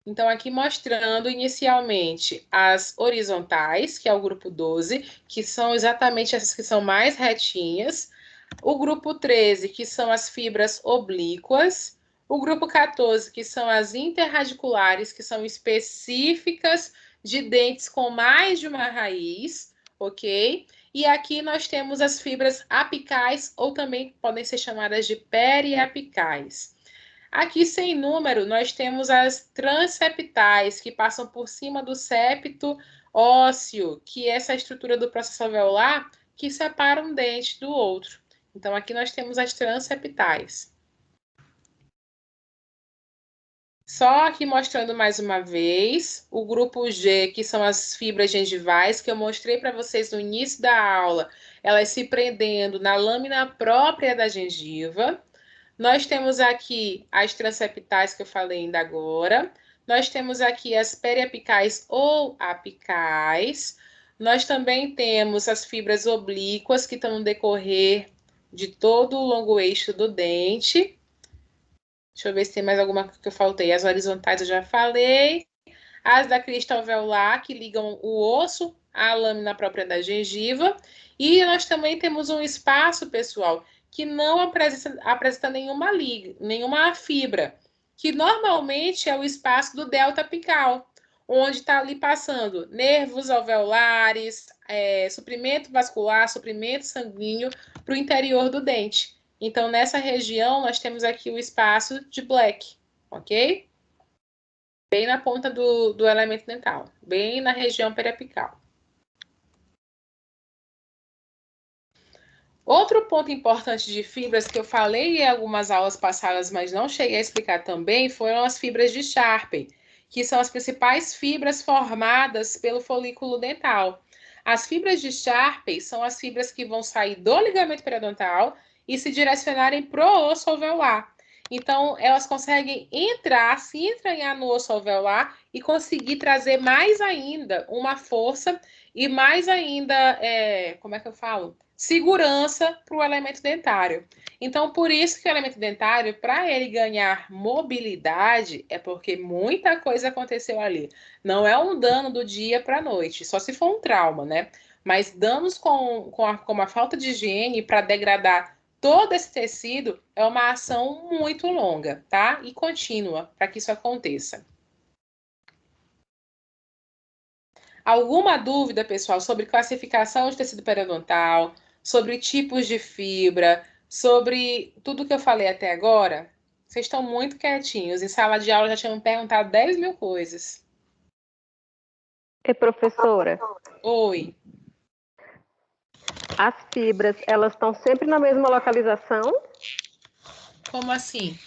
[SPEAKER 1] Então, aqui mostrando inicialmente as horizontais, que é o grupo 12, que são exatamente essas que são mais retinhas. O grupo 13, que são as fibras oblíquas. O grupo 14, que são as interradiculares, que são específicas de dentes com mais de uma raiz, ok? E aqui nós temos as fibras apicais, ou também podem ser chamadas de periapicais. Aqui, sem número, nós temos as transeptais, que passam por cima do septo ósseo, que é essa estrutura do processo alveolar que separa um dente do outro. Então, aqui nós temos as transeptais. Só aqui mostrando mais uma vez o grupo G, que são as fibras gengivais, que eu mostrei para vocês no início da aula, elas se prendendo na lâmina própria da gengiva. Nós temos aqui as transeptais que eu falei ainda agora. Nós temos aqui as periapicais ou apicais. Nós também temos as fibras oblíquas que estão no decorrer de todo o longo eixo do dente. Deixa eu ver se tem mais alguma que eu faltei. As horizontais eu já falei. As da crista alveolar, que ligam o osso à lâmina própria da gengiva. E nós também temos um espaço, pessoal, que não apresenta nenhuma fibra, que normalmente é o espaço do delta apical, onde está ali passando nervos alveolares, suprimento vascular, suprimento sanguíneo para o interior do dente. Então, nessa região, nós temos aqui o espaço de Black, ok? Bem na ponta do elemento dental, bem na região periapical. Outro ponto importante de fibras que eu falei em algumas aulas passadas, mas não cheguei a explicar também, foram as fibras de Sharpe, que são as principais fibras formadas pelo folículo dental. As fibras de Sharpe são as fibras que vão sair do ligamento periodontal e se direcionarem para o osso alveolar. Então, elas conseguem se entranhar no osso alveolar e conseguir trazer mais ainda uma força e mais ainda, como é que eu falo? Segurança para o elemento dentário. Então, por isso que o elemento dentário, para ele ganhar mobilidade, é porque muita coisa aconteceu ali. Não é um dano do dia para a noite, só se for um trauma, né? Mas danos como a falta de higiene para degradar todo esse tecido é uma ação muito longa, tá? E contínua para que isso aconteça. Alguma dúvida, pessoal, sobre classificação de tecido periodontal, sobre tipos de fibra, sobre tudo que eu falei até agora? Vocês estão muito quietinhos. Em sala de aula já tinham me perguntado 10 mil coisas.
[SPEAKER 5] E professora,
[SPEAKER 1] Oi.
[SPEAKER 5] as fibras, elas estão sempre na mesma localização?
[SPEAKER 1] Como assim?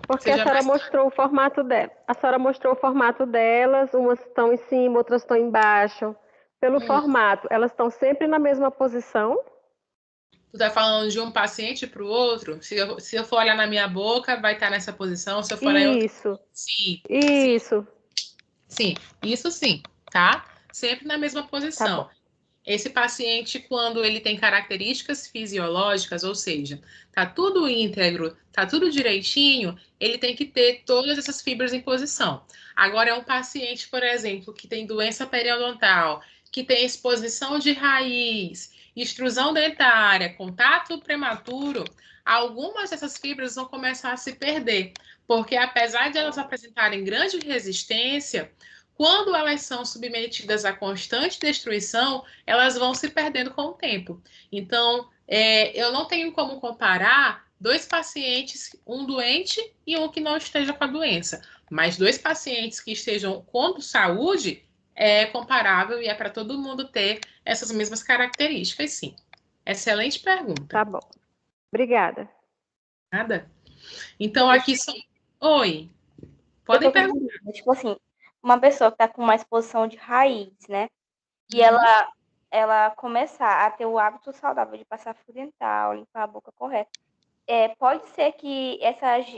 [SPEAKER 5] Porque a senhora mostrou o formato dela. A senhora mostrou o formato delas, umas estão em cima, outras estão embaixo. Pelo formato, elas estão sempre na mesma posição?
[SPEAKER 1] Tu tá falando de um paciente para o outro? Se eu for olhar na minha boca, vai estar nessa posição. Se eu for olhar em outra...
[SPEAKER 5] Isso,
[SPEAKER 1] Sim,
[SPEAKER 5] isso.
[SPEAKER 1] sim, isso sim, tá? Sempre na mesma
[SPEAKER 5] Tá
[SPEAKER 1] posição.
[SPEAKER 5] bom.
[SPEAKER 1] Esse paciente, quando ele tem características fisiológicas, ou seja, tá tudo íntegro, tá tudo direitinho, ele tem que ter todas essas fibras em posição. Agora, é um paciente, por exemplo, que tem doença periodontal, que tem exposição de raiz, extrusão dentária, contato prematuro, algumas dessas fibras vão começar a se perder, porque apesar de elas apresentarem grande resistência, quando elas são submetidas a constante destruição, elas vão se perdendo com o tempo. Então, eu não tenho como comparar dois pacientes, um doente e um que não esteja com a doença. Mas dois pacientes que estejam com saúde é comparável e é para todo mundo ter essas mesmas características, sim. Excelente pergunta.
[SPEAKER 5] Tá bom. Obrigada.
[SPEAKER 1] Nada? Então, aqui são... Oi. Podem perguntar.
[SPEAKER 3] Tipo assim, uma pessoa que tá com uma exposição de raiz, né? E
[SPEAKER 1] Uhum.
[SPEAKER 3] ela começar a ter o hábito saudável de passar fio dental, limpar a boca correta, pode ser que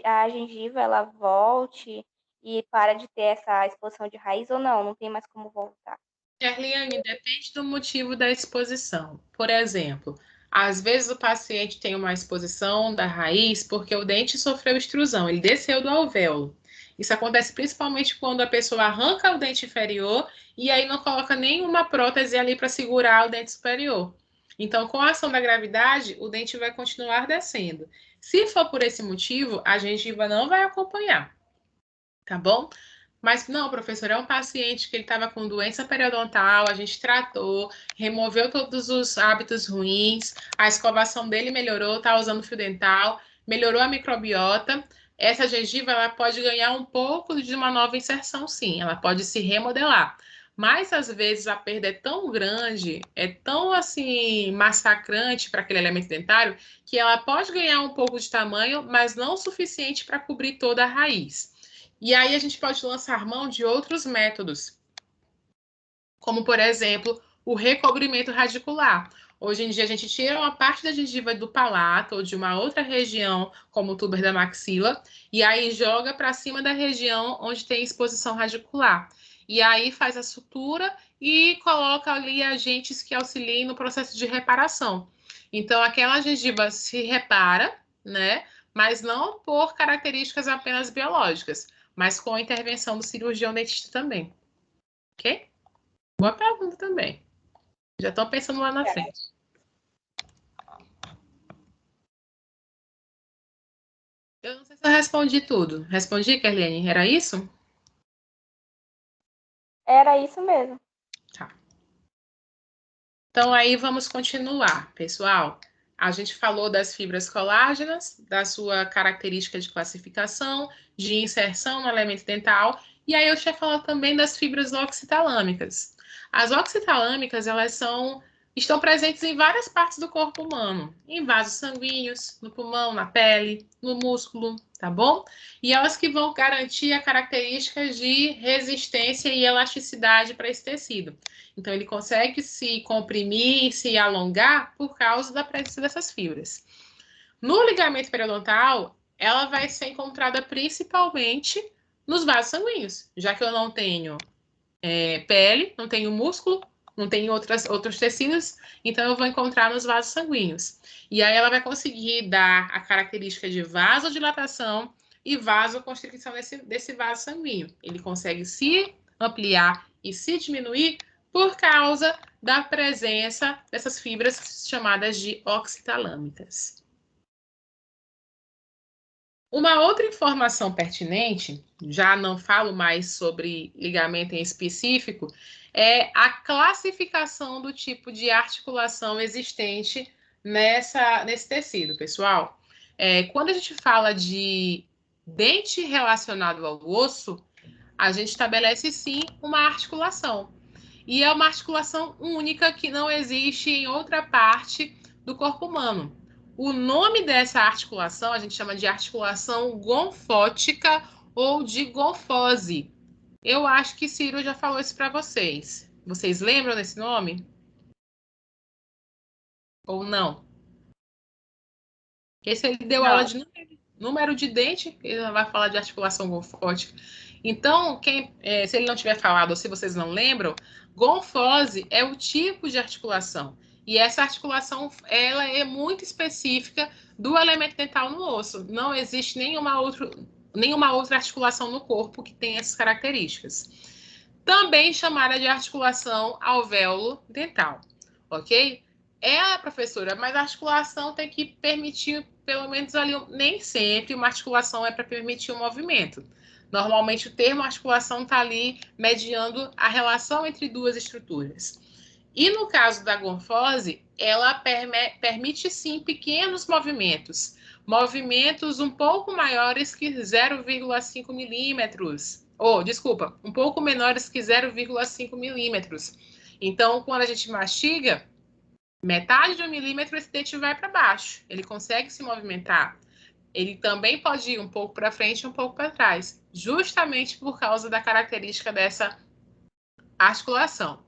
[SPEAKER 3] a gengiva ela volte e para de ter essa exposição de raiz ou não? Não tem mais como voltar.
[SPEAKER 1] Gerliane, depende do motivo da exposição. Por exemplo, às vezes o paciente tem uma exposição da raiz porque o dente sofreu extrusão, ele desceu do alvéolo. Isso acontece principalmente quando a pessoa arranca o dente inferior e aí não coloca nenhuma prótese ali para segurar o dente superior. Então, com a ação da gravidade, o dente vai continuar descendo. Se for por esse motivo, a gengiva não vai acompanhar, tá bom? Mas não, professor, é um paciente que ele estava com doença periodontal, a gente tratou, removeu todos os hábitos ruins, a escovação dele melhorou, está usando fio dental, melhorou a microbiota. Essa gengiva ela pode ganhar um pouco de uma nova inserção, sim, ela pode se remodelar. Mas às vezes a perda é tão grande, é tão assim massacrante para aquele elemento dentário, que ela pode ganhar um pouco de tamanho, mas não o suficiente para cobrir toda a raiz. E aí a gente pode lançar mão de outros métodos, como, por exemplo, o recobrimento radicular. Hoje em dia, a gente tira uma parte da gengiva do palato ou de uma outra região, como o tuber da maxila, e aí joga para cima da região onde tem exposição radicular. E aí faz a sutura e coloca ali agentes que auxiliem no processo de reparação. Então, aquela gengiva se repara, né? Mas não por características apenas biológicas, mas com a intervenção do cirurgião dentista também. Ok? Boa pergunta também. Já estou pensando lá na frente. Eu não sei se eu respondi tudo. Respondi, Kerliane? Era isso?
[SPEAKER 3] Era isso mesmo.
[SPEAKER 1] Tá. Então, aí vamos continuar, pessoal. A gente falou das fibras colágenas, da sua característica de classificação, de inserção no elemento dental, e aí eu tinha falado também das fibras oxitalâmicas. As oxitalâmicas, elas estão presentes em várias partes do corpo humano, em vasos sanguíneos, no pulmão, na pele, no músculo, tá bom? E elas que vão garantir a característica de resistência e elasticidade para esse tecido. Então, ele consegue se comprimir, se alongar por causa da presença dessas fibras. No ligamento periodontal, ela vai ser encontrada principalmente nos vasos sanguíneos, já que eu não tenho pele, não tenho músculo, não tenho outros tecidos, então eu vou encontrar nos vasos sanguíneos. E aí ela vai conseguir dar a característica de vasodilatação e vasoconstricção desse vaso sanguíneo. Ele consegue se ampliar e se diminuir por causa da presença dessas fibras chamadas de oxitalâmicas. Uma outra informação pertinente, já não falo mais sobre ligamento em específico, é a classificação do tipo de articulação existente nesse tecido, pessoal. Quando a gente fala de dente relacionado ao osso, a gente estabelece sim uma articulação. E é uma articulação única que não existe em outra parte do corpo humano. O nome dessa articulação a gente chama de articulação gonfótica ou de gonfose. Eu acho que Ciro já falou isso para vocês. Vocês lembram desse nome? Ou não? Esse ele deu aula de número de dente, ele não vai falar de articulação gonfótica. Então, se ele não tiver falado ou se vocês não lembram, gonfose é o tipo de articulação. E essa articulação, ela é muito específica do elemento dental no osso. Não existe nenhuma outra articulação no corpo que tenha essas características. Também chamada de articulação alvéolo dental, ok? Professora, mas a articulação tem que permitir, pelo menos ali, nem sempre uma articulação é para permitir o movimento. Normalmente o termo articulação está ali mediando a relação entre duas estruturas. E no caso da gonfose, ela permite sim pequenos movimentos. Movimentos um pouco maiores que 0,5 milímetros. Um pouco menores que 0,5 milímetros. Então, quando a gente mastiga, metade de 1 milímetro esse dente vai para baixo. Ele consegue se movimentar. Ele também pode ir um pouco para frente e um pouco para trás, justamente por causa da característica dessa articulação.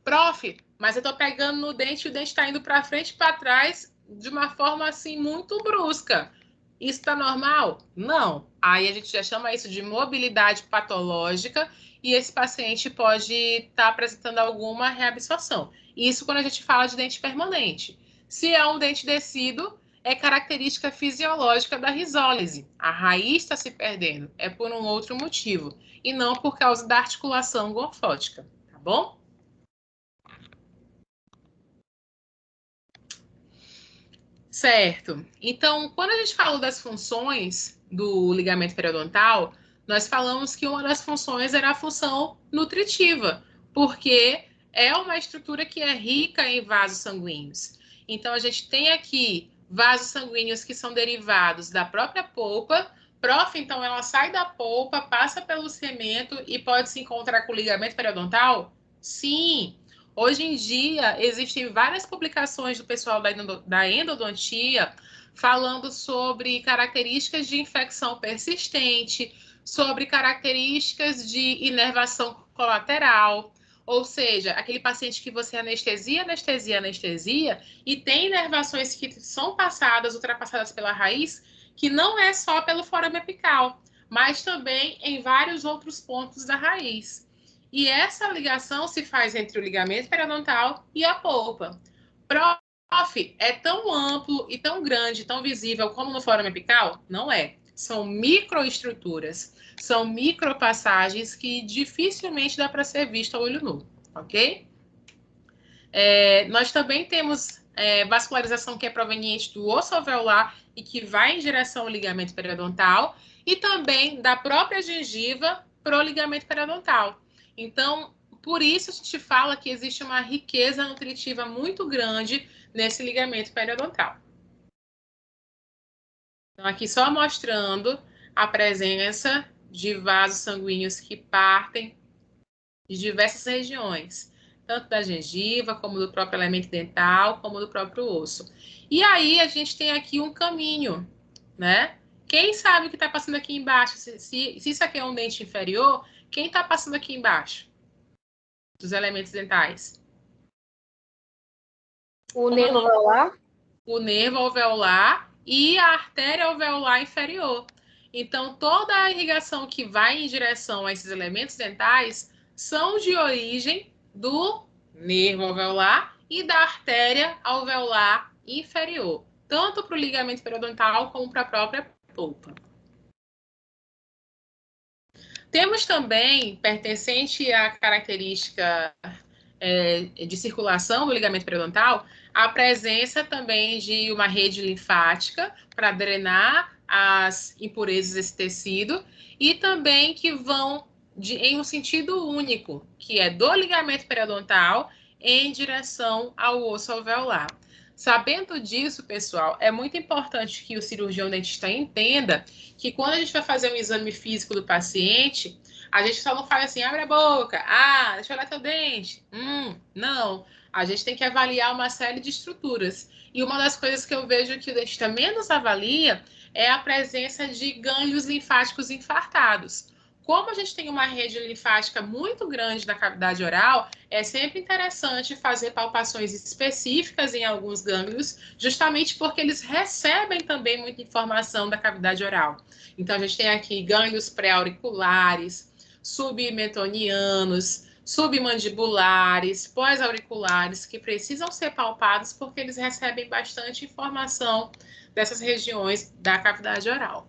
[SPEAKER 1] Prof, mas eu estou pegando no dente e o dente está indo para frente e para trás de uma forma assim muito brusca. Isso está normal? Não. Aí a gente já chama isso de mobilidade patológica e esse paciente pode estar apresentando alguma reabsorção. Isso quando a gente fala de dente permanente. Se é um dente descido, é característica fisiológica da risólise. A raiz está se perdendo. É por um outro motivo. E não por causa da articulação gonfótica. Tá bom? Certo. Então, quando a gente falou das funções do ligamento periodontal, nós falamos que uma das funções era a função nutritiva, porque é uma estrutura que é rica em vasos sanguíneos. Então, a gente tem aqui vasos sanguíneos que são derivados da própria polpa. Prof, então, ela sai da polpa, passa pelo cemento e pode se encontrar com o ligamento periodontal? Sim. Hoje em dia, existem várias publicações do pessoal da endodontia falando sobre características de infecção persistente, sobre características de inervação colateral, ou seja, aquele paciente que você anestesia e tem inervações que são ultrapassadas pela raiz, que não é só pelo forame apical, mas também em vários outros pontos da raiz. E essa ligação se faz entre o ligamento periodontal e a polpa. Prof, é tão amplo e tão grande, tão visível como no forame apical? Não é. São microestruturas, são micropassagens que dificilmente dá para ser visto a olho nu, ok? Nós também temos vascularização que é proveniente do osso alveolar e que vai em direção ao ligamento periodontal e também da própria gengiva para o ligamento periodontal. Então, por isso a gente fala que existe uma riqueza nutritiva muito grande nesse ligamento periodontal. Então, aqui só mostrando a presença de vasos sanguíneos que partem de diversas regiões, tanto da gengiva, como do próprio elemento dental, como do próprio osso. E aí, a gente tem aqui um caminho, né? Quem sabe o que está passando aqui embaixo? Se isso aqui é um dente inferior, quem está passando aqui embaixo dos elementos dentais?
[SPEAKER 3] O nervo alveolar?
[SPEAKER 1] O nervo alveolar e a artéria alveolar inferior. Então, toda a irrigação que vai em direção a esses elementos dentais são de origem do nervo alveolar e da artéria alveolar inferior, tanto para o ligamento periodontal como para a própria polpa. Temos também, pertencente à característica de circulação do ligamento periodontal, a presença também de uma rede linfática para drenar as impurezas desse tecido e também que vão em um sentido único, que é do ligamento periodontal em direção ao osso alveolar. Sabendo disso, pessoal, é muito importante que o cirurgião dentista entenda que quando a gente vai fazer um exame físico do paciente, a gente só não faz assim, abre a boca, deixa eu olhar teu dente. Não, a gente tem que avaliar uma série de estruturas. E uma das coisas que eu vejo que o dentista menos avalia é a presença de gânglios linfáticos infartados. como a gente tem uma rede linfática muito grande na cavidade oral, é sempre interessante fazer palpações específicas em alguns gânglios, justamente porque eles recebem também muita informação da cavidade oral. Então, a gente tem aqui gânglios pré-auriculares, submetonianos, submandibulares, pós-auriculares, que precisam ser palpados porque eles recebem bastante informação dessas regiões da cavidade oral.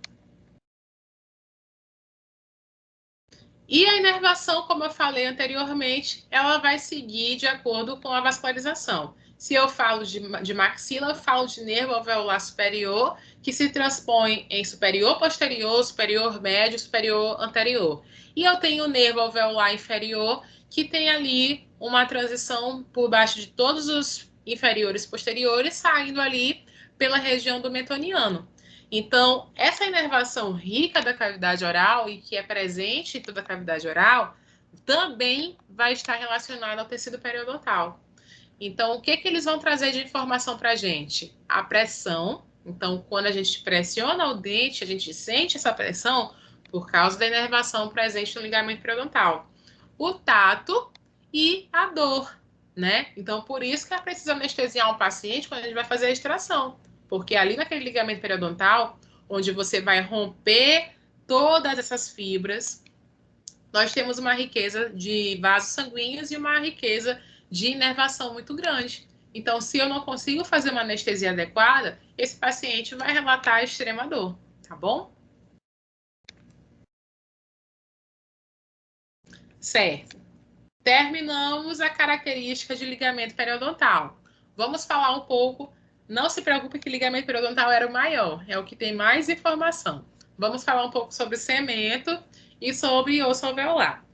[SPEAKER 1] E a inervação, como eu falei anteriormente, ela vai seguir de acordo com a vascularização. Se eu falo de maxila, eu falo de nervo alveolar superior, que se transpõe em superior posterior, superior médio, superior anterior. E eu tenho o nervo alveolar inferior, que tem ali uma transição por baixo de todos os inferiores posteriores, saindo ali pela região do metoniano. Então, essa inervação rica da cavidade oral e que é presente em toda a cavidade oral, também vai estar relacionada ao tecido periodontal. Então, o que eles vão trazer de informação para a gente? A pressão. Então, quando a gente pressiona o dente, a gente sente essa pressão por causa da inervação presente no ligamento periodontal. O tato e a dor, né? Então, por isso que é preciso anestesiar um paciente quando a gente vai fazer a extração. Porque ali naquele ligamento periodontal, onde você vai romper todas essas fibras, nós temos uma riqueza de vasos sanguíneos e uma riqueza de inervação muito grande. Então, se eu não consigo fazer uma anestesia adequada, esse paciente vai relatar extrema dor, tá bom? Certo. Terminamos a característica de ligamento periodontal. Vamos falar um pouco. Não se preocupe que ligamento periodontal era o maior, é o que tem mais informação. Vamos falar um pouco sobre cemento e sobre osso alveolar.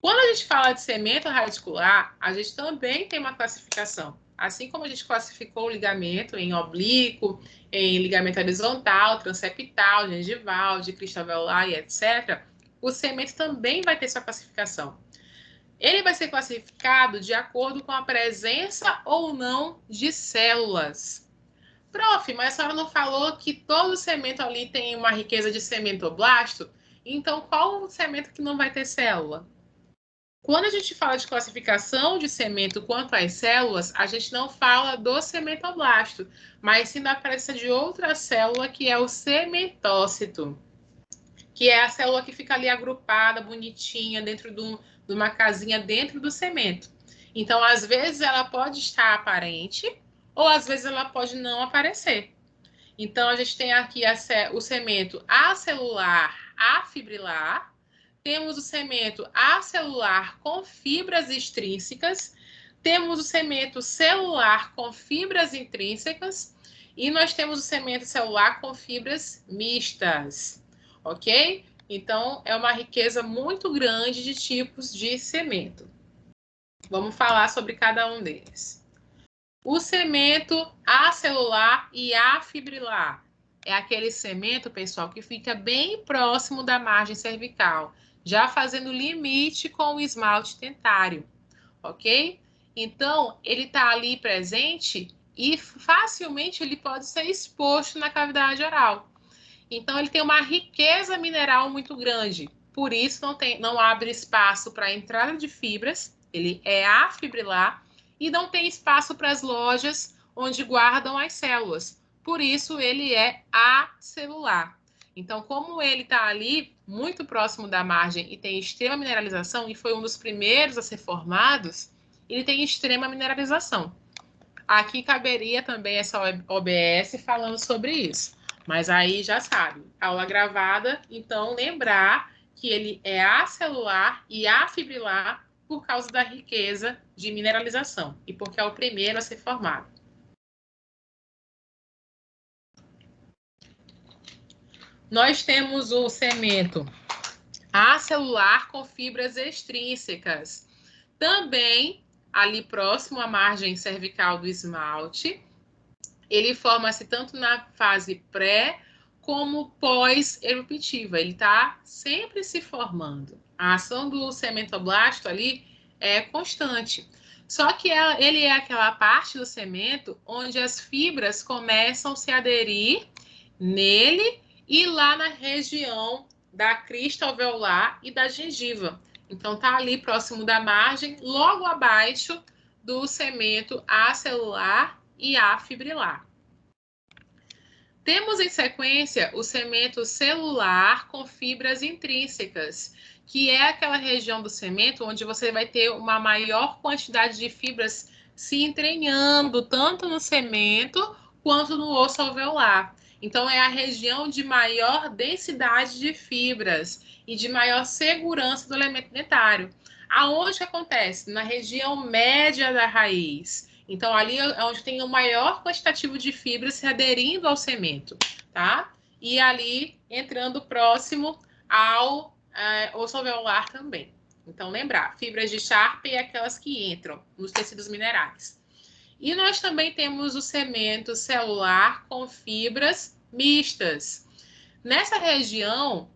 [SPEAKER 1] Quando a gente fala de cemento radicular, a gente também tem uma classificação. Assim como a gente classificou o ligamento em oblíquo, em ligamento horizontal, transeptal, gengival, de crista alveolar e etc., o cemento também vai ter sua classificação. Ele vai ser classificado de acordo com a presença ou não de células. Prof, mas a senhora não falou que todo cemento ali tem uma riqueza de cementoblasto? Então, qual o cemento que não vai ter célula? Quando a gente fala de classificação de cemento quanto às células, a gente não fala do cementoblasto, mas sim da presença de outra célula, que é o cementócito, que é a célula que fica ali agrupada, bonitinha, dentro de uma casinha dentro do cemento. Então, às vezes, ela pode estar aparente, ou às vezes ela pode não aparecer. Então, a gente tem aqui o cemento acelular afibrilar, temos o cemento acelular com fibras extrínsecas, temos o cemento celular com fibras intrínsecas e nós temos o cemento celular com fibras mistas, ok? Então, é uma riqueza muito grande de tipos de cemento. Vamos falar sobre cada um deles. O cemento acelular e afibrilar é aquele cemento, pessoal, que fica bem próximo da margem cervical, já fazendo limite com o esmalte dentário, ok? Então, ele está ali presente e facilmente ele pode ser exposto na cavidade oral. Então, ele tem uma riqueza mineral muito grande, por isso não abre espaço para a entrada de fibras, ele é afibrilar, e não tem espaço para as lojas onde guardam as células. Por isso, ele é acelular. Então, como ele está ali, muito próximo da margem e tem extrema mineralização, e foi um dos primeiros a ser formados, ele tem extrema mineralização. Aqui caberia também essa OBS falando sobre isso. Mas aí já sabe, aula gravada, então lembrar que ele é acelular e afibrilar por causa da riqueza de mineralização e porque é o primeiro a ser formado. Nós temos o cemento acelular com fibras extrínsecas, também ali próximo à margem cervical do esmalte. Ele forma-se tanto na fase pré como pós-eruptiva. Ele está sempre se formando. A ação do cementoblasto ali é constante. Só que ele é aquela parte do cemento onde as fibras começam a se aderir nele e lá na região da crista alveolar e da gengiva. Então, está ali próximo da margem, logo abaixo do segmento acelular e afibrilar. Temos em sequência o segmento celular com fibras intrínsecas, que é aquela região do segmento onde você vai ter uma maior quantidade de fibras se entranhando, tanto no segmento quanto no osso alveolar. Então, é a região de maior densidade de fibras e de maior segurança do elemento dentário. Aonde que acontece? Na região média da raiz. Então, ali é onde tem o maior quantitativo de fibras se aderindo ao segmento, tá? E ali entrando próximo ao osso alveolar também. Então, lembrar, fibras de Sharpe é aquelas que entram nos tecidos minerais. E nós também temos o segmento celular com fibras mistas. Nessa região,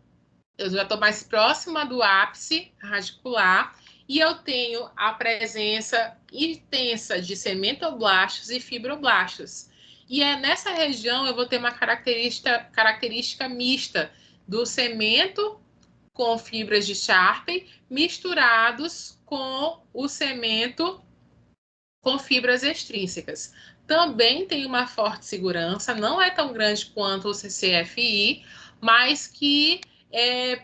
[SPEAKER 1] eu já estou mais próxima do ápice radicular e eu tenho a presença intensa de cementoblastos e fibroblastos. E é nessa região eu vou ter uma característica mista do segmento com fibras de Sharpe misturados com o segmento com fibras extrínsecas. Também tem uma forte segurança, não é tão grande quanto o CCFI, mas que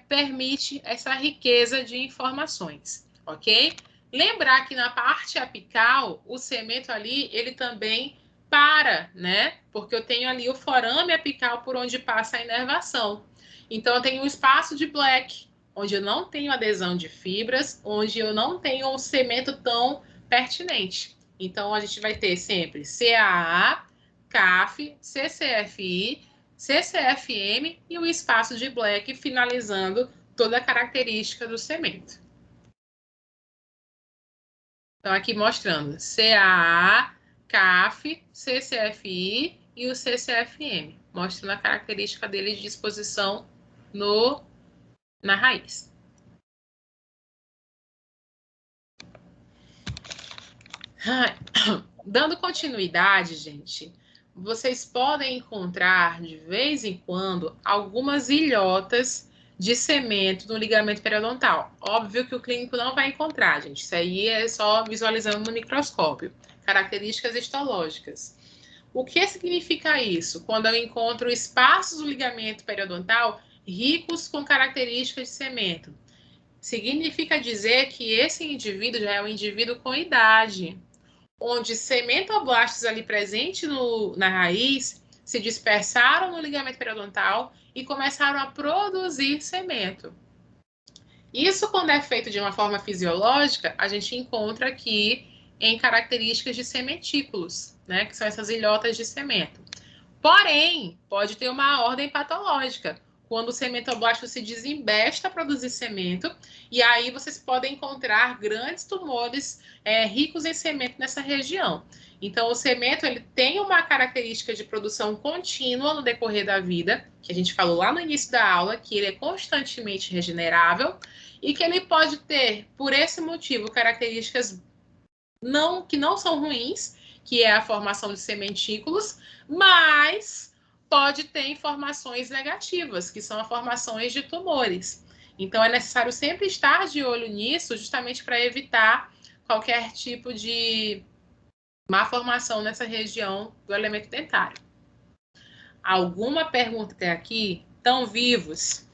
[SPEAKER 1] permite essa riqueza de informações, ok? Lembrar que na parte apical, o segmento ali, ele também para, né? Porque eu tenho ali o forame apical por onde passa a inervação. Então, eu tenho um espaço de Black, onde eu não tenho adesão de fibras, onde eu não tenho um segmento tão pertinente. Então, a gente vai ter sempre CAA, CAF, CCFI, CCFM e o espaço de Black finalizando toda a característica do segmento. Então, aqui mostrando CAA, CAF, CCFI e o CCFM, mostrando a característica dele de disposição na raiz. Dando continuidade, gente, vocês podem encontrar, de vez em quando, algumas ilhotas de cemento no ligamento periodontal. Óbvio que o clínico não vai encontrar, gente. Isso aí é só visualizando no microscópio. Características histológicas. O que significa isso? Quando eu encontro espaços do ligamento periodontal ricos com características de cemento. Significa dizer que esse indivíduo já é um indivíduo com idade, onde cementoblastos ali presentes na raiz se dispersaram no ligamento periodontal e começaram a produzir cemento. Isso, quando é feito de uma forma fisiológica, a gente encontra aqui em características de cementículos, né, que são essas ilhotas de cemento. Porém, pode ter uma ordem patológica, quando o cementoblasto se desembesta a produzir cemento, e aí vocês podem encontrar grandes tumores ricos em cemento nessa região. Então, o cemento ele tem uma característica de produção contínua no decorrer da vida, que a gente falou lá no início da aula, que ele é constantemente regenerável, e que ele pode ter, por esse motivo, características que não são ruins, que é a formação de sementículos, mas pode ter informações negativas, que são as formações de tumores. Então, é necessário sempre estar de olho nisso, justamente para evitar qualquer tipo de má formação nessa região do elemento dentário. Alguma pergunta até aqui? Estão vivos?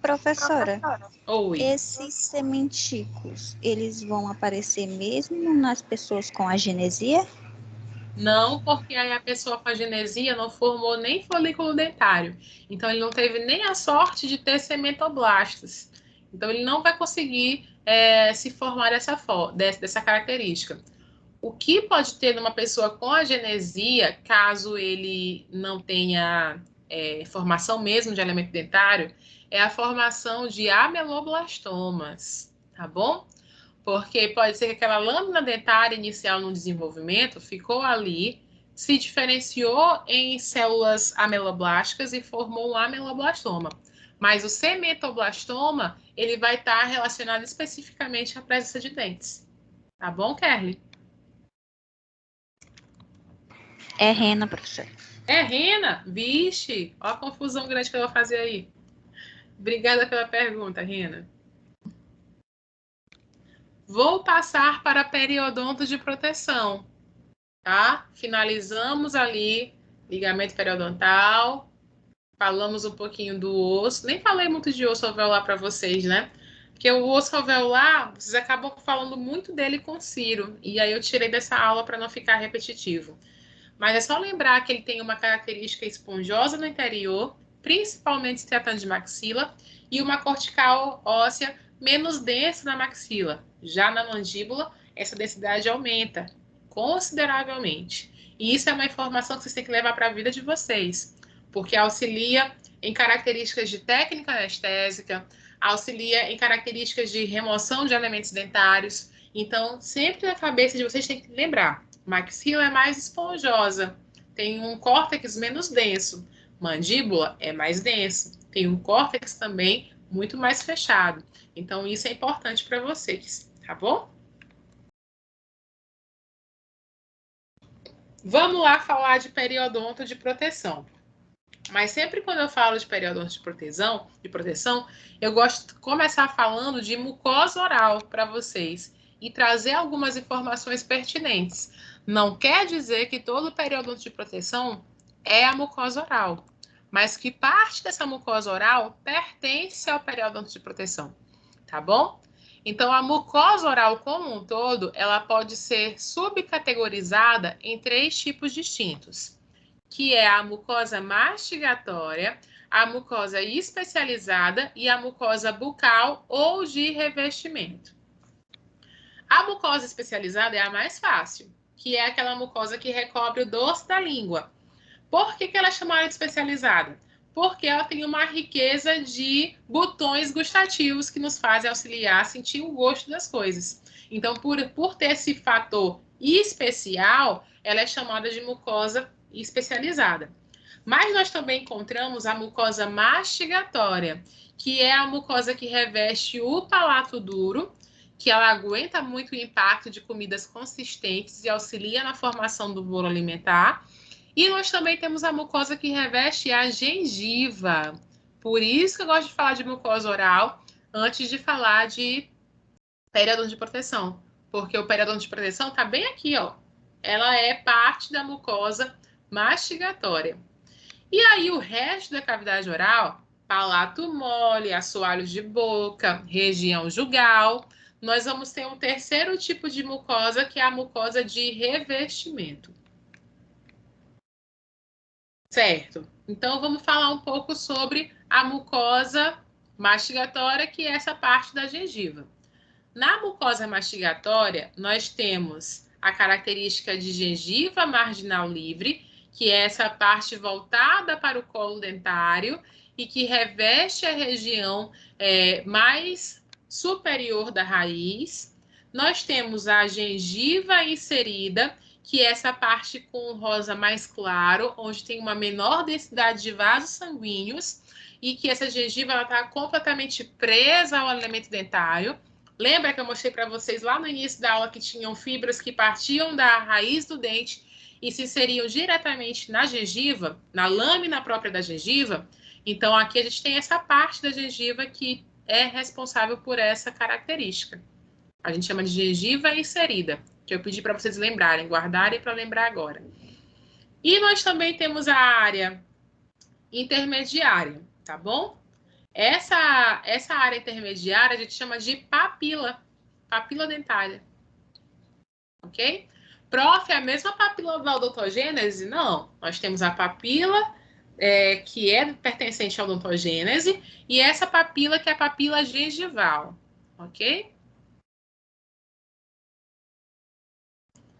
[SPEAKER 7] Professora,
[SPEAKER 1] Oi.
[SPEAKER 7] esses sementículos, eles vão aparecer mesmo nas pessoas com agenesia?
[SPEAKER 1] Não, porque aí a pessoa com agenesia não formou nem folículo dentário. Então, ele não teve nem a sorte de ter cementoblastos. Então, ele não vai conseguir se formar dessa característica. O que pode ter numa pessoa com agenesia, caso ele não tenha formação mesmo de elemento dentário, é a formação de ameloblastomas, tá bom? Porque pode ser que aquela lâmina dentária inicial no desenvolvimento ficou ali, se diferenciou em células ameloblásticas e formou um ameloblastoma. Mas o cementoblastoma, ele vai estar relacionado especificamente à presença de dentes. Tá bom, Kerly?
[SPEAKER 7] É rena, professora.
[SPEAKER 1] É rena? Vixe, ó a confusão grande que eu vou fazer aí. Obrigada pela pergunta, Rena. Vou passar para periodonto de proteção, tá? Finalizamos ali ligamento periodontal, falamos um pouquinho do osso. Nem falei muito de osso alveolar para vocês, né? Porque o osso alveolar, vocês acabam falando muito dele com Ciro, e aí eu tirei dessa aula para não ficar repetitivo. Mas é só lembrar que ele tem uma característica esponjosa no interior, principalmente se tratando de maxila, e uma cortical óssea menos densa na maxila. Já na mandíbula, essa densidade aumenta consideravelmente. E isso é uma informação que vocês têm que levar para a vida de vocês, porque auxilia em características de técnica anestésica, auxilia em características de remoção de elementos dentários. Então, sempre na cabeça de vocês tem que lembrar, maxila é mais esponjosa, tem um córtex menos denso. Mandíbula é mais denso, tem um córtex também muito mais fechado. Então, isso é importante para vocês, tá bom? Vamos lá falar de periodonto de proteção. Mas sempre quando eu falo de periodonto de proteção, eu gosto de começar falando de mucosa oral para vocês e trazer algumas informações pertinentes. Não quer dizer que todo periodonto de proteção é a mucosa oral, mas que parte dessa mucosa oral pertence ao periodonto de proteção, tá bom? Então, a mucosa oral como um todo, ela pode ser subcategorizada em 3 tipos distintos, que é a mucosa mastigatória, a mucosa especializada e a mucosa bucal ou de revestimento. A mucosa especializada é a mais fácil, que é aquela mucosa que recobre o dorso da língua. Por que ela é chamada de especializada? Porque ela tem uma riqueza de botões gustativos que nos fazem auxiliar a sentir o gosto das coisas. Então, por ter esse fator especial, ela é chamada de mucosa especializada. Mas nós também encontramos a mucosa mastigatória, que é a mucosa que reveste o palato duro, que ela aguenta muito o impacto de comidas consistentes e auxilia na formação do bolo alimentar. E nós também temos a mucosa que reveste a gengiva. Por isso que eu gosto de falar de mucosa oral antes de falar de periodonto de proteção. Porque o periodonto de proteção está bem aqui, ó. Ela é parte da mucosa mastigatória. E aí o resto da cavidade oral, palato mole, assoalhos de boca, região jugal, nós vamos ter um terceiro tipo de mucosa, que é a mucosa de revestimento. Certo. Então, vamos falar um pouco sobre a mucosa mastigatória, que é essa parte da gengiva. Na mucosa mastigatória, nós temos a característica de gengiva marginal livre, que é essa parte voltada para o colo dentário e que reveste a região mais superior da raiz. Nós temos a gengiva inserida, que é essa parte com rosa mais claro, onde tem uma menor densidade de vasos sanguíneos e que essa gengiva está completamente presa ao elemento dentário. Lembra que eu mostrei para vocês lá no início da aula que tinham fibras que partiam da raiz do dente e se inseriam diretamente na gengiva, na lâmina própria da gengiva? Então, aqui a gente tem essa parte da gengiva que é responsável por essa característica. A gente chama de gengiva inserida, que eu pedi para vocês lembrarem, guardarem para lembrar agora. E nós também temos a área intermediária, tá bom? Essa área intermediária a gente chama de papila dentária, ok? Prof, é a mesma papila da odontogênese? Não, nós temos a papila que é pertencente à odontogênese e essa papila que é a papila gengival, ok?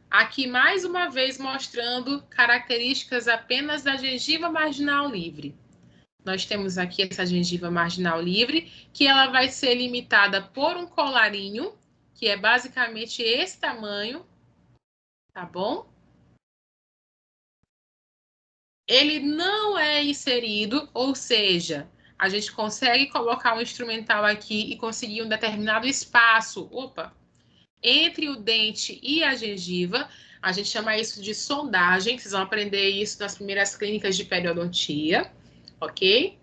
[SPEAKER 1] Aqui, mais uma vez, mostrando características apenas da gengiva marginal livre. Nós temos aqui essa gengiva marginal livre, que ela vai ser limitada por um colarinho, que é basicamente esse tamanho, tá bom? Ele não é inserido, ou seja, a gente consegue colocar um instrumental aqui e conseguir um determinado espaço, entre o dente e a gengiva, A gente chama isso de sondagem, vocês vão aprender isso nas primeiras clínicas de periodontia, ok?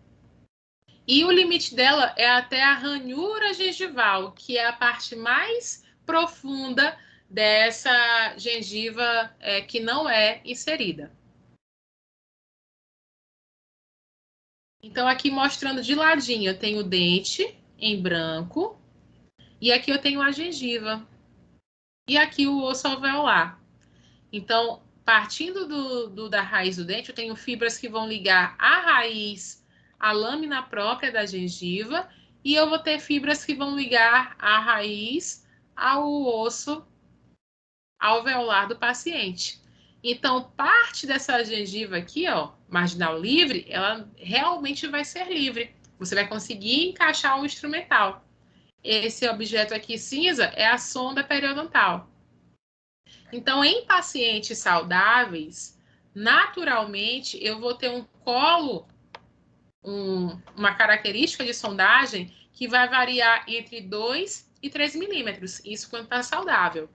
[SPEAKER 1] E o limite dela é até a ranhura gengival, que é a parte mais profunda dessa gengiva que não é inserida. Então, aqui mostrando de ladinho, eu tenho o dente em branco, e aqui eu tenho a gengiva. E aqui o osso alveolar. Então, partindo da raiz do dente, eu tenho fibras que vão ligar a raiz à lâmina própria da gengiva, e eu vou ter fibras que vão ligar a raiz ao osso alveolar do paciente. Então, parte dessa gengiva aqui, ó, marginal livre, ela realmente vai ser livre. Você vai conseguir encaixar o instrumental. Esse objeto aqui cinza é a sonda periodontal. Então, em pacientes saudáveis, naturalmente, eu vou ter um colo, uma característica de sondagem que vai variar entre 2 e 3 milímetros. Isso quando está saudável.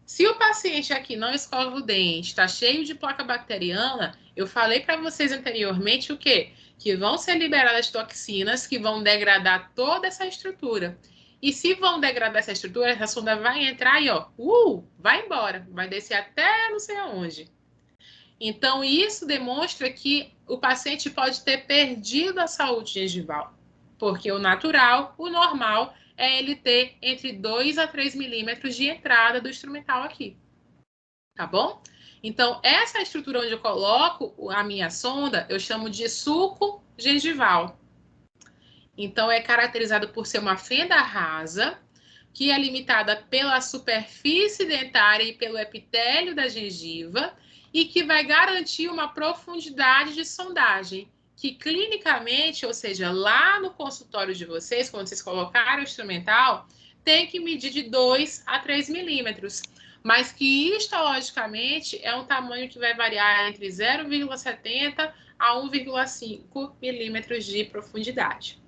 [SPEAKER 1] Se o paciente aqui não escova o dente, está cheio de placa bacteriana, eu falei para vocês anteriormente o quê? Que vão ser liberadas toxinas que vão degradar toda essa estrutura. E se vão degradar essa estrutura, essa sonda vai entrar e, ó, vai embora, vai descer até não sei aonde. Então, isso demonstra que o paciente pode ter perdido a saúde gengival, porque o natural, o normal, é ele ter entre 2 a 3 milímetros de entrada do instrumental aqui. Tá bom? Então, essa estrutura onde eu coloco a minha sonda, eu chamo de sulco gengival. Então, é caracterizado por ser uma fenda rasa, que é limitada pela superfície dentária e pelo epitélio da gengiva, e que vai garantir uma profundidade de sondagem, que clinicamente, ou seja, lá no consultório de vocês, quando vocês colocarem o instrumental, tem que medir de 2 a 3 milímetros, mas que histologicamente é um tamanho que vai variar entre 0,70 a 1,5 milímetros de profundidade.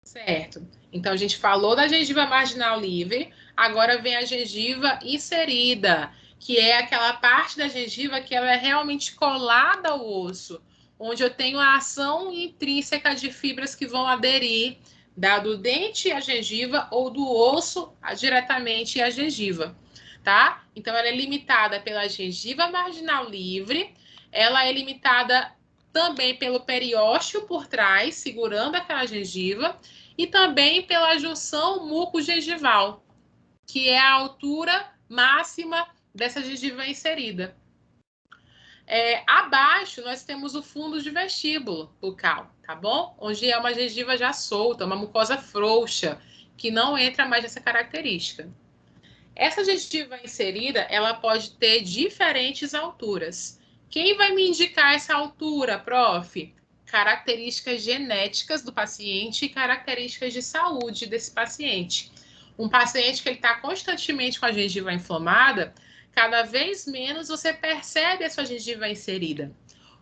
[SPEAKER 1] Certo. Então, a gente falou da gengiva marginal livre, agora vem a gengiva inserida, que é aquela parte da gengiva que ela é realmente colada ao osso, onde eu tenho a ação intrínseca de fibras que vão aderir do dente à gengiva ou do osso diretamente à gengiva, tá? Então, ela é limitada pela gengiva marginal livre, ela é limitada também pelo periósteo por trás, segurando aquela gengiva, e também pela junção muco-gengival, que é a altura máxima dessa gengiva inserida. Abaixo, nós temos o fundo de vestíbulo bucal, tá bom? Onde é uma gengiva já solta, uma mucosa frouxa, que não entra mais nessa característica. Essa gengiva inserida, ela pode ter diferentes alturas. Quem vai me indicar essa altura, prof? Características genéticas do paciente e características de saúde desse paciente. Um paciente que está constantemente com a gengiva inflamada, cada vez menos você percebe a sua gengiva inserida.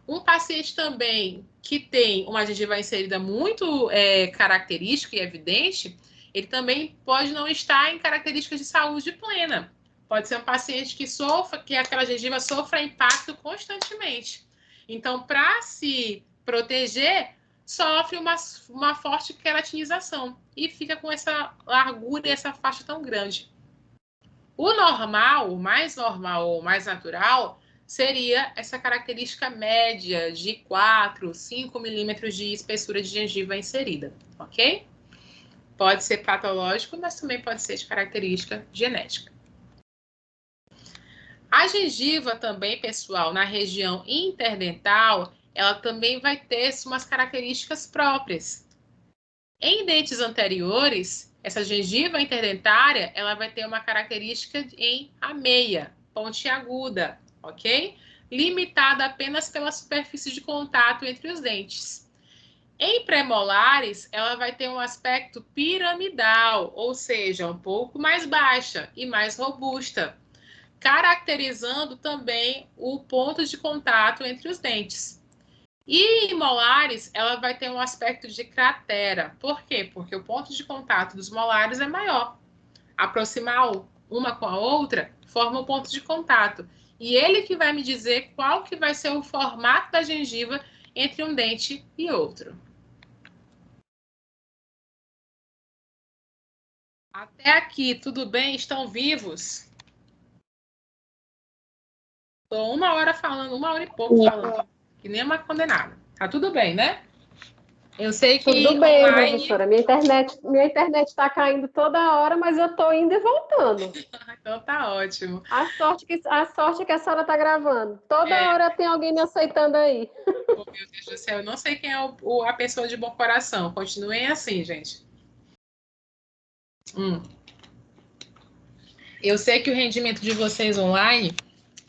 [SPEAKER 1] Um paciente também que tem uma gengiva inserida muito característica e evidente, ele também pode não estar em características de saúde plena. Pode ser um paciente que aquela gengiva sofra impacto constantemente. Então, para se proteger, sofre uma forte queratinização e fica com essa largura e essa faixa tão grande. O normal, o mais normal ou mais natural, seria essa característica média de 4, 5 milímetros de espessura de gengiva inserida, ok? Pode ser patológico, mas também pode ser de característica genética. A gengiva também, pessoal, na região interdental, ela também vai ter umas características próprias. Em dentes anteriores, essa gengiva interdentária, ela vai ter uma característica em ameia, pontiaguda, ok? Limitada apenas pela superfície de contato entre os dentes. Em premolares, ela vai ter um aspecto piramidal, ou seja, um pouco mais baixa e mais robusta, caracterizando também o ponto de contato entre os dentes. E em molares, ela vai ter um aspecto de cratera. Por quê? Porque o ponto de contato dos molares é maior. Aproximar uma com a outra forma o ponto de contato. E ele que vai me dizer qual que vai ser o formato da gengiva entre um dente e outro. Até aqui, tudo bem? Estão vivos? Estou 1 hora falando, 1 hora e pouco falando, que nem uma condenada. Tá tudo bem, né? Eu sei que
[SPEAKER 5] Tudo bem,
[SPEAKER 1] online...
[SPEAKER 5] professora. Minha internet está caindo toda hora, mas eu estou indo e voltando.
[SPEAKER 1] Então tá ótimo.
[SPEAKER 5] A sorte que a senhora está gravando. Toda hora tem alguém me aceitando aí.
[SPEAKER 1] Oh, meu Deus do céu, eu não sei quem é a pessoa de bom coração. Continuem assim, gente. Eu sei que o rendimento de vocês online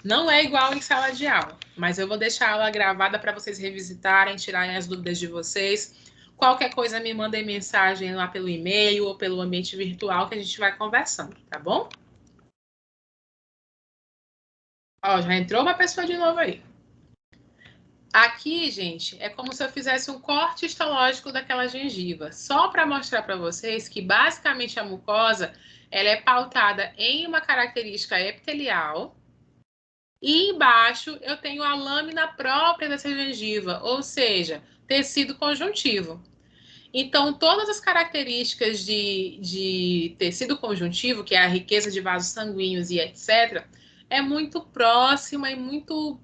[SPEAKER 1] não é igual em sala de aula, mas eu vou deixar a aula gravada para vocês revisitarem, tirarem as dúvidas de vocês. Qualquer coisa, me mandem mensagem lá pelo e-mail ou pelo ambiente virtual que a gente vai conversando, tá bom? Ó, já entrou uma pessoa de novo aí. Aqui, gente, é como se eu fizesse um corte histológico daquela gengiva, só para mostrar para vocês que, basicamente, a mucosa ela é pautada em uma característica epitelial e embaixo eu tenho a lâmina própria dessa gengiva, ou seja, tecido conjuntivo. Então, todas as características de tecido conjuntivo, que é a riqueza de vasos sanguíneos e etc., é muito próxima e muito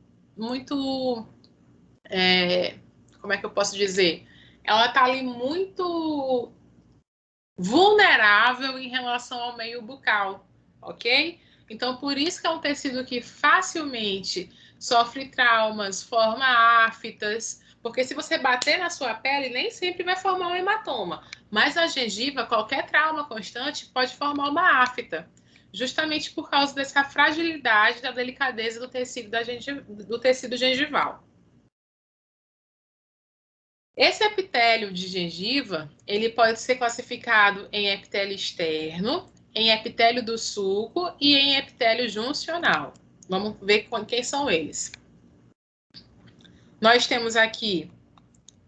[SPEAKER 1] como é que eu posso dizer? Ela está ali muito vulnerável em relação ao meio bucal, ok? Então, por isso que é um tecido que facilmente sofre traumas, forma aftas, porque se você bater na sua pele, nem sempre vai formar um hematoma, mas a gengiva, qualquer trauma constante pode formar uma afta, justamente por causa dessa fragilidade, da delicadeza do tecido gengival. Esse epitélio de gengiva, ele pode ser classificado em epitélio externo, em epitélio do sulco e em epitélio juncional. Vamos ver quem são eles. Nós temos aqui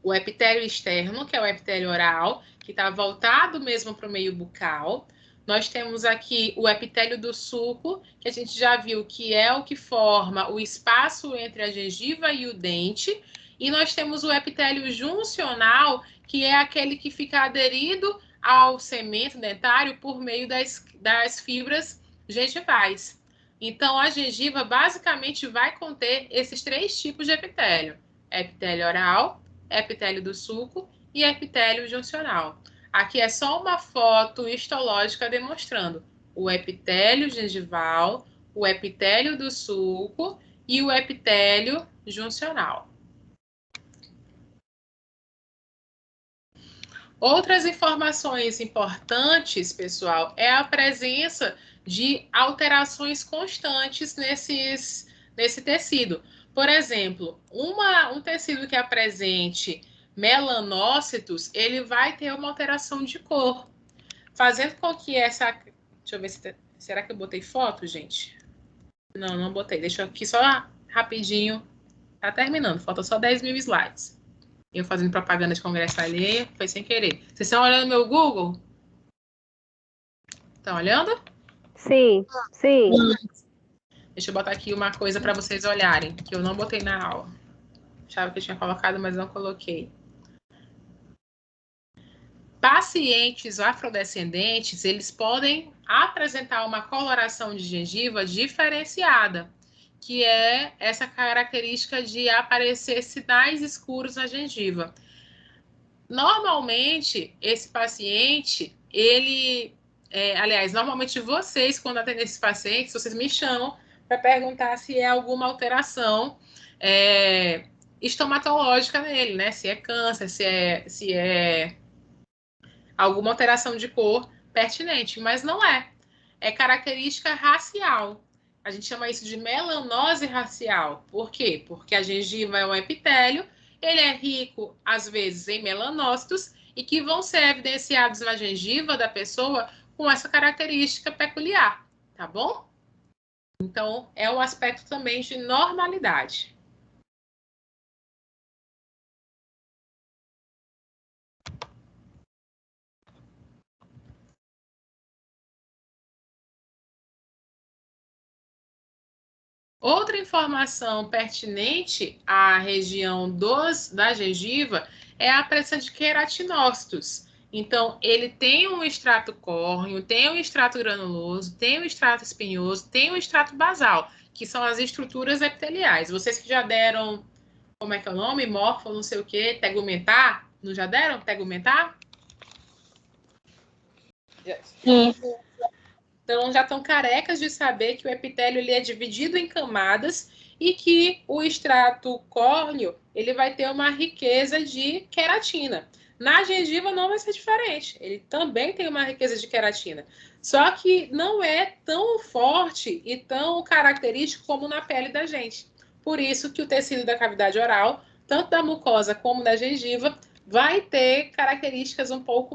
[SPEAKER 1] o epitélio externo, que é o epitélio oral, que está voltado mesmo para o meio bucal. Nós temos aqui o epitélio do sulco, que a gente já viu que é o que forma o espaço entre a gengiva e o dente. E nós temos o epitélio juncional, que é aquele que fica aderido ao cemento dentário por meio das fibras gengivais. Então, a gengiva basicamente vai conter esses 3 tipos de epitélio: epitélio oral, epitélio do sulco e epitélio juncional. Aqui é só uma foto histológica demonstrando o epitélio gengival, o epitélio do sulco e o epitélio juncional. Outras informações importantes, pessoal, é a presença de alterações constantes nesse tecido. Por exemplo, um tecido que apresente melanócitos, ele vai ter uma alteração de cor, fazendo com que essa... Deixa eu ver se... Será que eu botei foto, gente? Não, não botei. Deixa eu aqui só rapidinho. Tá terminando, falta só 10.000 slides. Eu fazendo propaganda de congresso alheio, foi sem querer. Vocês estão olhando meu Google? Estão olhando?
[SPEAKER 5] Sim, sim.
[SPEAKER 1] Deixa eu botar aqui uma coisa para vocês olharem, que eu não botei na aula. Achava que eu tinha colocado, mas não coloquei. Pacientes afrodescendentes, eles podem apresentar uma coloração de gengiva diferenciada, que é essa característica de aparecer sinais escuros na gengiva. Normalmente, esse paciente, normalmente vocês, quando atendem esses pacientes, vocês me chamam para perguntar se é alguma alteração estomatológica nele, né? Se é câncer, se é alguma alteração de cor pertinente, mas não é. É característica racial. A gente chama isso de melanose racial. Por quê? Porque a gengiva é um epitélio, ele é rico, às vezes, em melanócitos e que vão ser evidenciados na gengiva da pessoa com essa característica peculiar, tá bom? Então, é um aspecto também de normalidade. Outra informação pertinente à região da gengiva é a presença de queratinócitos. Então, ele tem um extrato córneo, tem um extrato granuloso, tem um extrato espinhoso, tem um extrato basal, que são as estruturas epiteliais. Vocês que já deram, como é que é o nome? Morfo, não sei o quê, tegumentar? Não já deram tegumentar?
[SPEAKER 3] Sim.
[SPEAKER 1] Então, já estão carecas de saber que o epitélio ele é dividido em camadas e que o extrato córneo ele vai ter uma riqueza de queratina. Na gengiva não vai ser diferente. Ele também tem uma riqueza de queratina. Só que não é tão forte e tão característico como na pele da gente. Por isso que o tecido da cavidade oral, tanto da mucosa como da gengiva, vai ter características um pouco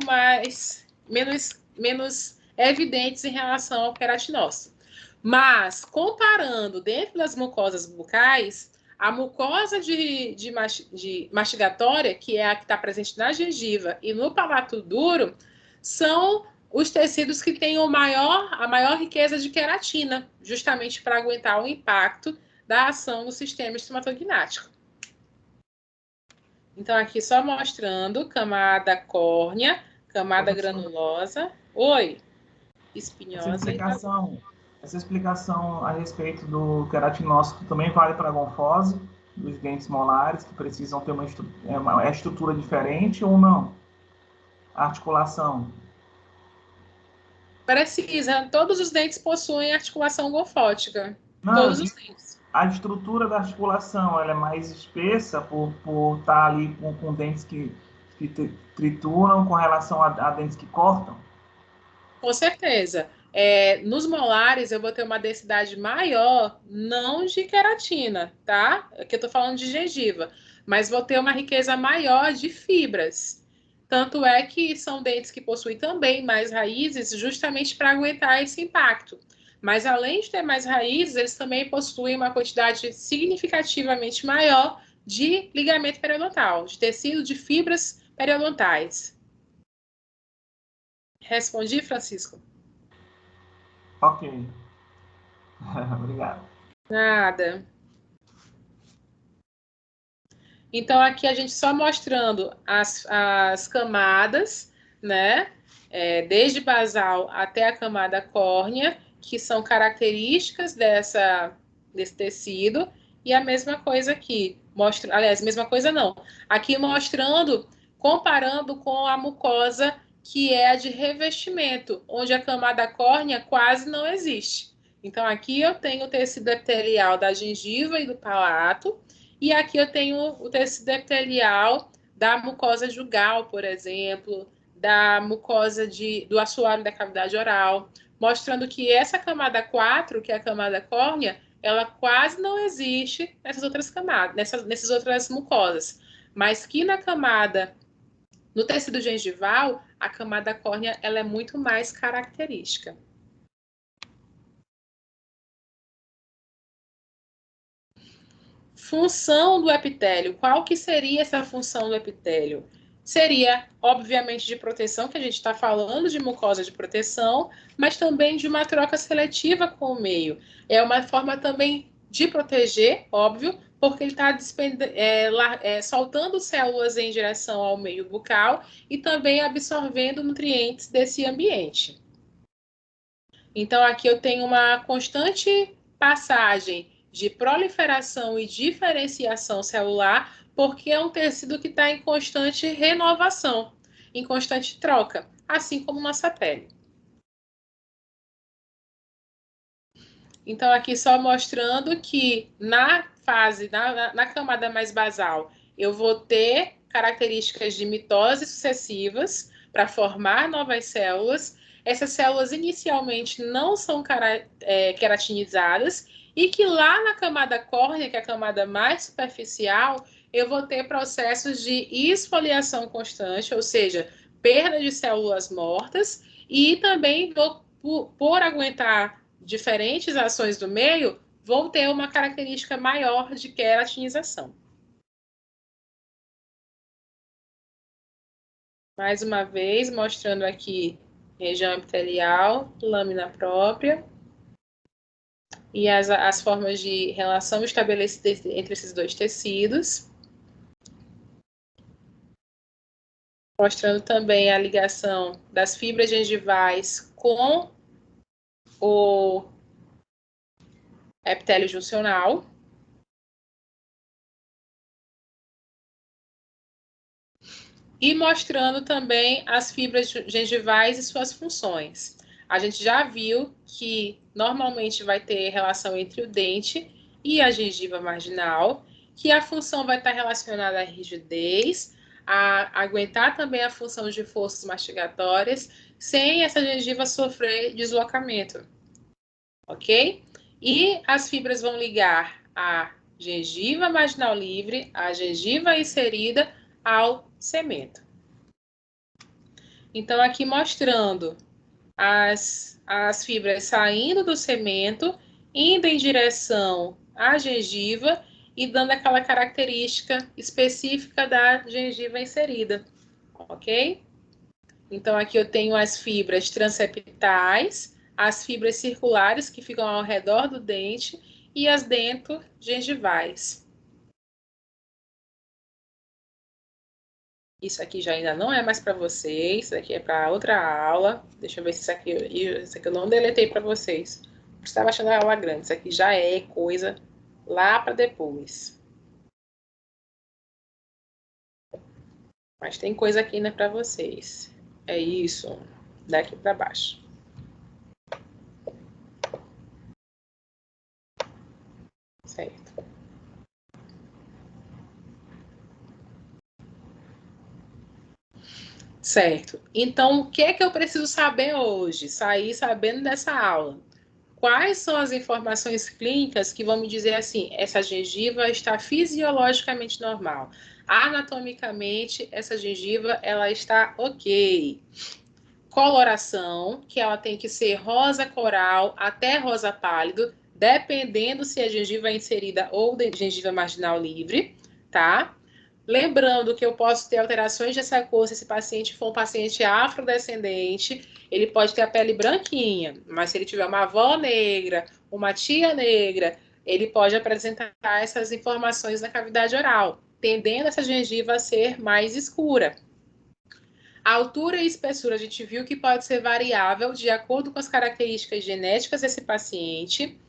[SPEAKER 1] menos evidentes em relação ao queratinócito. Mas, comparando dentro das mucosas bucais, a mucosa de mastigatória, que é a que está presente na gengiva e no palato duro, são os tecidos que têm a maior riqueza de queratina, justamente para aguentar o impacto da ação do sistema estomatognático. Então, aqui só mostrando camada córnea, camada granulosa. Oi, espinhosa.
[SPEAKER 2] Essa explicação a respeito do queratinócito também vale para a gonfose, dos dentes molares, que precisam ter uma estrutura diferente ou não? A articulação.
[SPEAKER 1] Precisa. Todos os dentes possuem articulação gonfótica.
[SPEAKER 2] Não,
[SPEAKER 1] todos os dentes.
[SPEAKER 2] A estrutura da articulação ela é mais espessa por estar ali com dentes que trituram com relação a dentes que cortam?
[SPEAKER 1] Com certeza. Nos molares, eu vou ter uma densidade maior, não de queratina, tá? Aqui eu tô falando de gengiva, mas vou ter uma riqueza maior de fibras. Tanto é que são dentes que possuem também mais raízes, justamente para aguentar esse impacto. Mas além de ter mais raízes, eles também possuem uma quantidade significativamente maior de ligamento periodontal, de tecido de fibras periodontais. Respondi, Francisco?
[SPEAKER 2] Ok. Obrigado.
[SPEAKER 1] Nada. Então, aqui a gente só mostrando as camadas, né? Desde basal até a camada córnea, que são características desse tecido. E a mesma coisa aqui. Aliás, mesma coisa não. Aqui mostrando, comparando com a mucosa, que é a de revestimento, onde a camada córnea quase não existe. Então, aqui eu tenho o tecido epitelial da gengiva e do palato, e aqui eu tenho o tecido epitelial da mucosa jugal, por exemplo, da mucosa do assoalho da cavidade oral, mostrando que essa camada 4, que é a camada córnea, ela quase não existe nessas outras camadas, nessas outras mucosas. Mas que no tecido gengival, a camada córnea ela é muito mais característica. Função do epitélio. Qual que seria essa função do epitélio? Seria, obviamente, de proteção, que a gente está falando de mucosa de proteção, mas também de uma troca seletiva com o meio. É uma forma também de proteger, óbvio, porque ele está soltando células em direção ao meio bucal e também absorvendo nutrientes desse ambiente. Então, aqui eu tenho uma constante passagem de proliferação e diferenciação celular, porque é um tecido que está em constante renovação, em constante troca, assim como nossa pele. Então, aqui só mostrando que na camada mais basal, eu vou ter características de mitose sucessivas para formar novas células. Essas células inicialmente não são queratinizadas e que lá na camada córnea, que é a camada mais superficial, eu vou ter processos de esfoliação constante, ou seja, perda de células mortas, e também por aguentar diferentes ações do meio, vão ter uma característica maior de queratinização. Mais uma vez, mostrando aqui região epitelial, lâmina própria. e as formas de relação estabelecidas entre esses dois tecidos. Mostrando também a ligação das fibras gengivais com o epitélio juncional. E mostrando também as fibras gengivais e suas funções. A gente já viu que normalmente vai ter relação entre o dente e a gengiva marginal, que a função vai estar relacionada à rigidez, a aguentar também a função de forças mastigatórias, sem essa gengiva sofrer deslocamento. Ok? E as fibras vão ligar a gengiva marginal livre, a gengiva inserida, ao cemento. Então, aqui mostrando as fibras saindo do cemento, indo em direção à gengiva e dando aquela característica específica da gengiva inserida, ok? Então, aqui eu tenho as fibras transeptais, as fibras circulares que ficam ao redor do dente e as dentogengivais. Isso aqui já ainda não é mais para vocês, isso aqui é para outra aula. Deixa eu ver se isso aqui eu não deletei para vocês. Eu estava achando a aula grande, isso aqui já é coisa lá para depois. Mas tem coisa aqui ainda para vocês. É isso, daqui para baixo. Certo. Certo. Então, o que é que eu preciso saber hoje? Sair sabendo dessa aula. Quais são as informações clínicas que vão me dizer assim, essa gengiva está fisiologicamente normal? Anatomicamente, essa gengiva, ela está ok. Coloração, que ela tem que ser rosa coral até rosa pálido, dependendo se a gengiva é inserida ou de gengiva marginal livre, tá? Lembrando que eu posso ter alterações dessa cor se esse paciente for um paciente afrodescendente, ele pode ter a pele branquinha, mas se ele tiver uma avó negra, uma tia negra, ele pode apresentar essas informações na cavidade oral, tendendo essa gengiva a ser mais escura. A altura e espessura a gente viu que pode ser variável de acordo com as características genéticas desse paciente.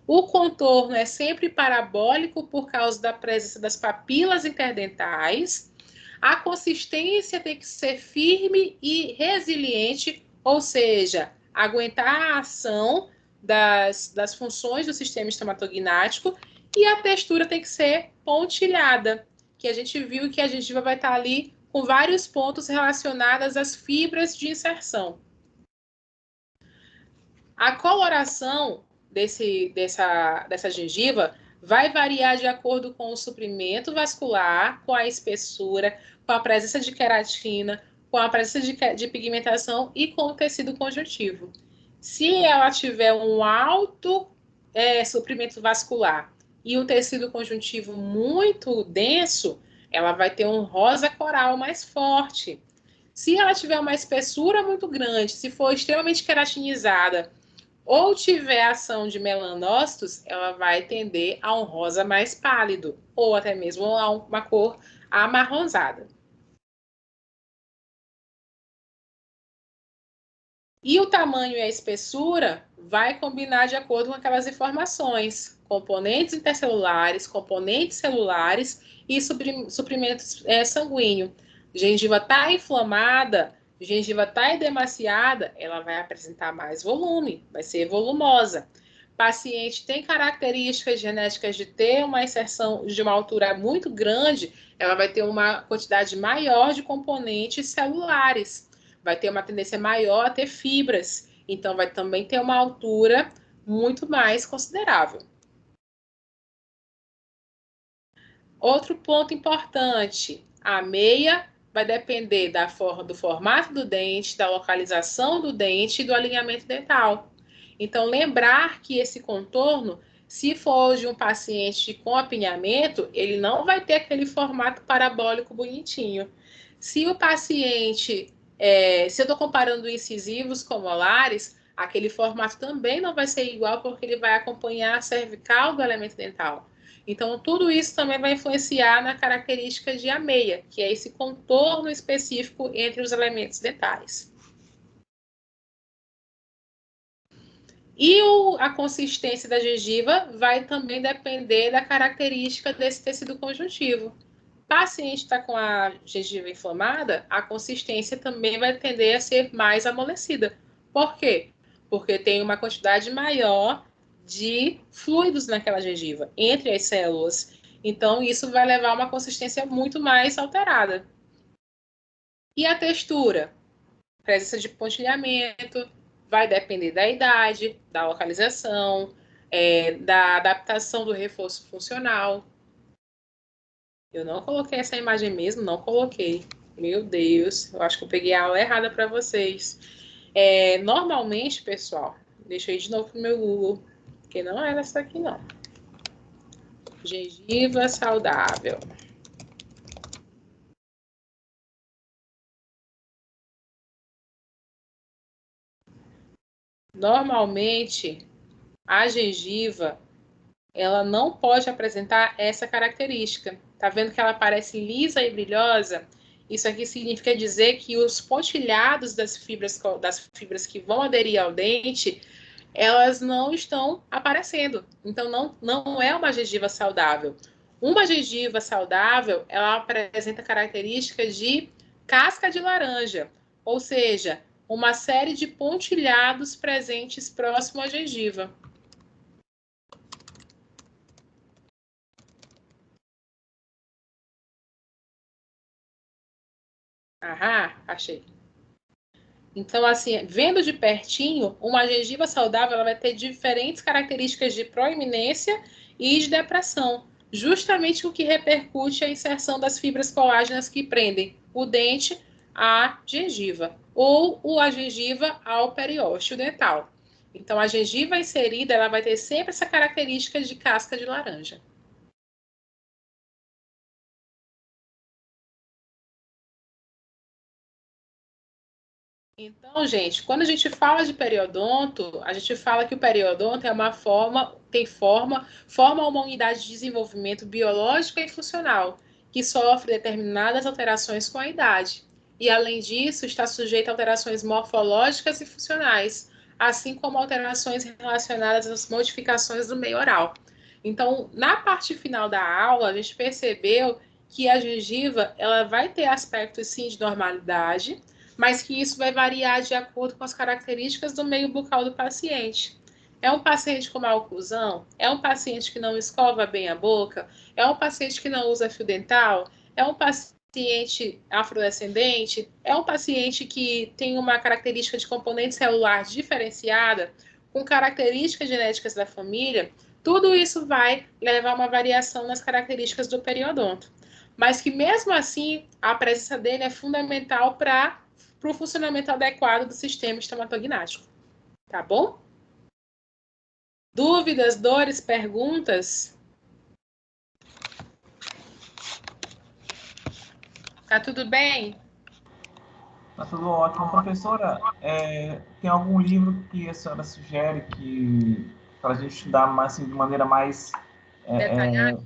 [SPEAKER 1] O contorno é sempre parabólico por causa da presença das papilas interdentais. A consistência tem que ser firme e resiliente, ou seja, aguentar a ação das funções do sistema estomatognático. E a textura tem que ser pontilhada, que a gente viu que a gengiva vai estar ali com vários pontos relacionados às fibras de inserção. A coloração dessa gengiva vai variar de acordo com o suprimento vascular, com a espessura, com a presença de queratina, com a presença de pigmentação e com o tecido conjuntivo. Se ela tiver um alto suprimento vascular e um tecido conjuntivo muito denso, ela vai ter um rosa coral mais forte. Se ela tiver uma espessura muito grande, se for extremamente queratinizada ou tiver ação de melanócitos, ela vai tender a um rosa mais pálido ou até mesmo a uma cor amarronzada. E o tamanho e a espessura vai combinar de acordo com aquelas informações, componentes intercelulares, componentes celulares e suprimentos sanguíneo. Gengiva está inflamada, gengiva está edemaciada, ela vai apresentar mais volume, vai ser volumosa. Paciente tem características genéticas de ter uma inserção de uma altura muito grande, ela vai ter uma quantidade maior de componentes celulares, vai ter uma tendência maior a ter fibras, então vai também ter uma altura muito mais considerável. Outro ponto importante, a meia vai depender do formato do dente, da localização do dente e do alinhamento dental. Então, lembrar que esse contorno, se for de um paciente com apinhamento, ele não vai ter aquele formato parabólico bonitinho. Se o paciente, se eu estou comparando incisivos com molares, Aquele formato também não vai ser igual, porque ele vai acompanhar a cervical do elemento dental. Então, tudo isso também vai influenciar na característica de ameia, que é esse contorno específico entre os elementos dentais. E a consistência da gengiva vai também depender da característica desse tecido conjuntivo. O paciente está com a gengiva inflamada, a consistência também vai tender a ser mais amolecida. Por quê? Porque tem uma quantidade maior de fluidos naquela gengiva, entre as células. Então, isso vai levar a uma consistência muito mais alterada. E a textura? Presença de pontilhamento, vai depender da idade, da localização, da adaptação do reforço funcional. Eu não coloquei essa imagem mesmo, não coloquei. Meu Deus, eu acho que eu peguei a aula errada para vocês. Normalmente, pessoal, deixa eu ir de novo pro meu Google, que não era essa aqui, não. Gengiva saudável. Normalmente, a gengiva, ela não pode apresentar essa característica. Tá vendo que ela parece lisa e brilhosa? Isso aqui significa dizer que os pontilhados das fibras que vão aderir ao dente, elas não estão aparecendo. Então, não é uma gengiva saudável. Uma gengiva saudável, ela apresenta características de casca de laranja, ou seja, uma série de pontilhados presentes próximo à gengiva. Aham, achei. Então, assim, vendo de pertinho, uma gengiva saudável ela vai ter diferentes características de proeminência e de depressão, justamente o que repercute a inserção das fibras colágenas que prendem o dente à gengiva ou a gengiva ao periósteo dental. Então, a gengiva inserida ela vai ter sempre essa característica de casca de laranja. Então, gente, quando a gente fala de periodonto, a gente fala que o periodonto é uma forma uma unidade de desenvolvimento biológica e funcional, que sofre determinadas alterações com a idade. E, além disso, está sujeito a alterações morfológicas e funcionais, assim como alterações relacionadas às modificações do meio oral. Então, na parte final da aula, a gente percebeu que a gengiva ela vai ter aspectos, sim, de normalidade, mas que isso vai variar de acordo com as características do meio bucal do paciente. É um paciente com má oclusão? É um paciente que não escova bem a boca? É um paciente que não usa fio dental? É um paciente afrodescendente? É um paciente que tem uma característica de componente celular diferenciada, com características genéticas da família? Tudo isso vai levar a uma variação nas características do periodonto. Mas que, mesmo assim, a presença dele é fundamental para o funcionamento adequado do sistema estomatognático. Tá bom? Dúvidas, dores, perguntas? Tá tudo bem?
[SPEAKER 2] Tá tudo ótimo. Professora, tem algum livro que a senhora sugere para a gente estudar mais, assim, de maneira mais...
[SPEAKER 1] Detalhado?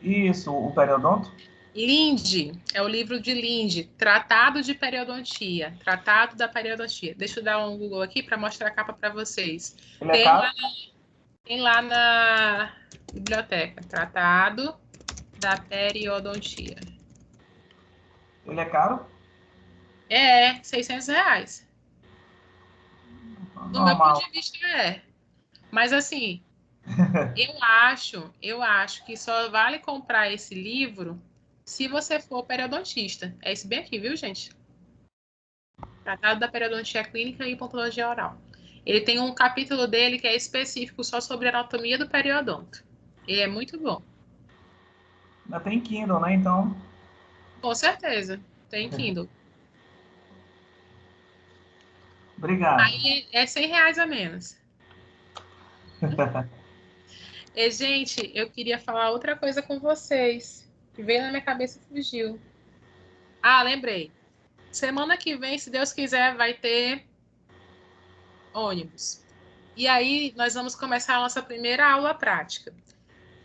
[SPEAKER 2] Isso, o periodonto?
[SPEAKER 1] Linde, é o livro de Linde, Tratado de Periodontia, Tratado da Periodontia. Deixa eu dar um Google aqui para mostrar a capa para vocês.
[SPEAKER 2] Ele é caro?
[SPEAKER 1] Tem lá na biblioteca, Tratado da Periodontia.
[SPEAKER 2] Ele é caro?
[SPEAKER 1] É, R$600. Do meu ponto de vista é. Mas assim, eu acho que só vale comprar esse livro se você for periodontista. É esse bem aqui, viu, gente? Tratado da Periodontia Clínica e Implantologia Oral. Ele tem um capítulo dele que é específico só sobre a anatomia do periodonto. Ele é muito bom.
[SPEAKER 2] Ainda tem Kindle, né? Então...
[SPEAKER 1] Com certeza. Tem Kindle.
[SPEAKER 2] Obrigado.
[SPEAKER 1] Aí é R$100 a menos. E, gente, eu queria falar outra coisa com vocês. Que veio na minha cabeça e fugiu. Ah, lembrei. Semana que vem, se Deus quiser, vai ter ônibus. E aí, nós vamos começar a nossa primeira aula prática.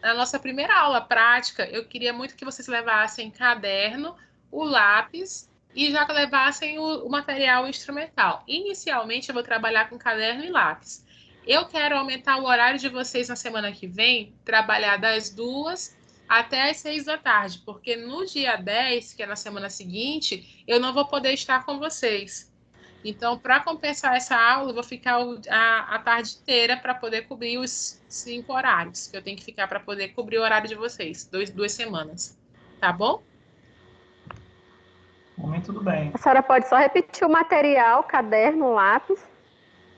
[SPEAKER 1] Na nossa primeira aula prática, eu queria muito que vocês levassem caderno, o lápis e já levassem o material instrumental. Inicialmente, eu vou trabalhar com caderno e lápis. Eu quero aumentar o horário de vocês na semana que vem, trabalhar das 2 até as 6 da tarde, porque no dia 10, que é na semana seguinte, eu não vou poder estar com vocês. Então, para compensar essa aula, eu vou ficar a tarde inteira para poder cobrir os 5 horários que eu tenho que ficar para poder cobrir o horário de vocês, 2 semanas. Tá bom?
[SPEAKER 2] Por mim, tudo bem.
[SPEAKER 5] A senhora pode só repetir o material, caderno, lápis.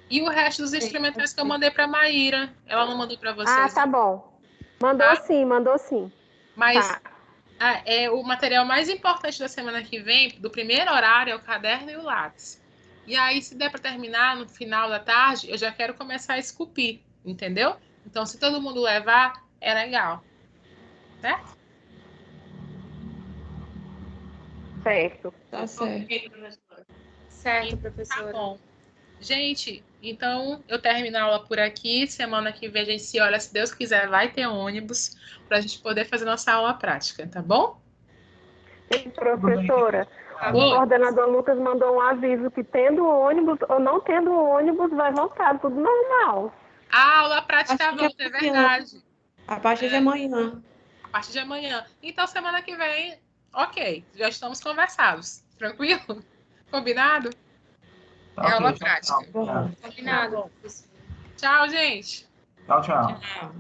[SPEAKER 1] E o resto dos instrumentais que eu mandei para a Maíra. Ela não mandou para vocês.
[SPEAKER 5] Ah, tá bom. Mandou
[SPEAKER 1] Tá?
[SPEAKER 5] sim, mandou sim.
[SPEAKER 1] Mas
[SPEAKER 5] Tá.
[SPEAKER 1] o material mais importante da semana que vem, do primeiro horário, é o caderno e o lápis. E aí, se der para terminar no final da tarde, eu já quero começar a esculpir, entendeu? Então, se todo mundo levar, é legal. Certo?
[SPEAKER 5] Certo.
[SPEAKER 4] Tá certo.
[SPEAKER 6] Certo,
[SPEAKER 1] Tá
[SPEAKER 6] professora.
[SPEAKER 1] bom. Gente, então eu termino a aula por aqui. Semana que vem a gente se olha, se Deus quiser, vai ter ônibus para a gente poder fazer nossa aula prática, tá bom?
[SPEAKER 5] E, professora, o
[SPEAKER 1] Oi.
[SPEAKER 5] coordenador Lucas mandou um aviso que tendo ônibus ou não tendo ônibus vai voltar, tudo normal.
[SPEAKER 1] A aula prática
[SPEAKER 4] Acho que
[SPEAKER 1] volta, é verdade.
[SPEAKER 4] A partir de amanhã.
[SPEAKER 1] A partir de amanhã. Então, semana que vem, ok, já estamos conversados. Tranquilo? Combinado?
[SPEAKER 2] Tá,
[SPEAKER 1] É aula
[SPEAKER 2] ok, tchau,
[SPEAKER 1] prática.
[SPEAKER 2] tchau.
[SPEAKER 6] Combinado.
[SPEAKER 1] Tchau, gente.
[SPEAKER 2] Tchau, tchau.
[SPEAKER 4] Tchau.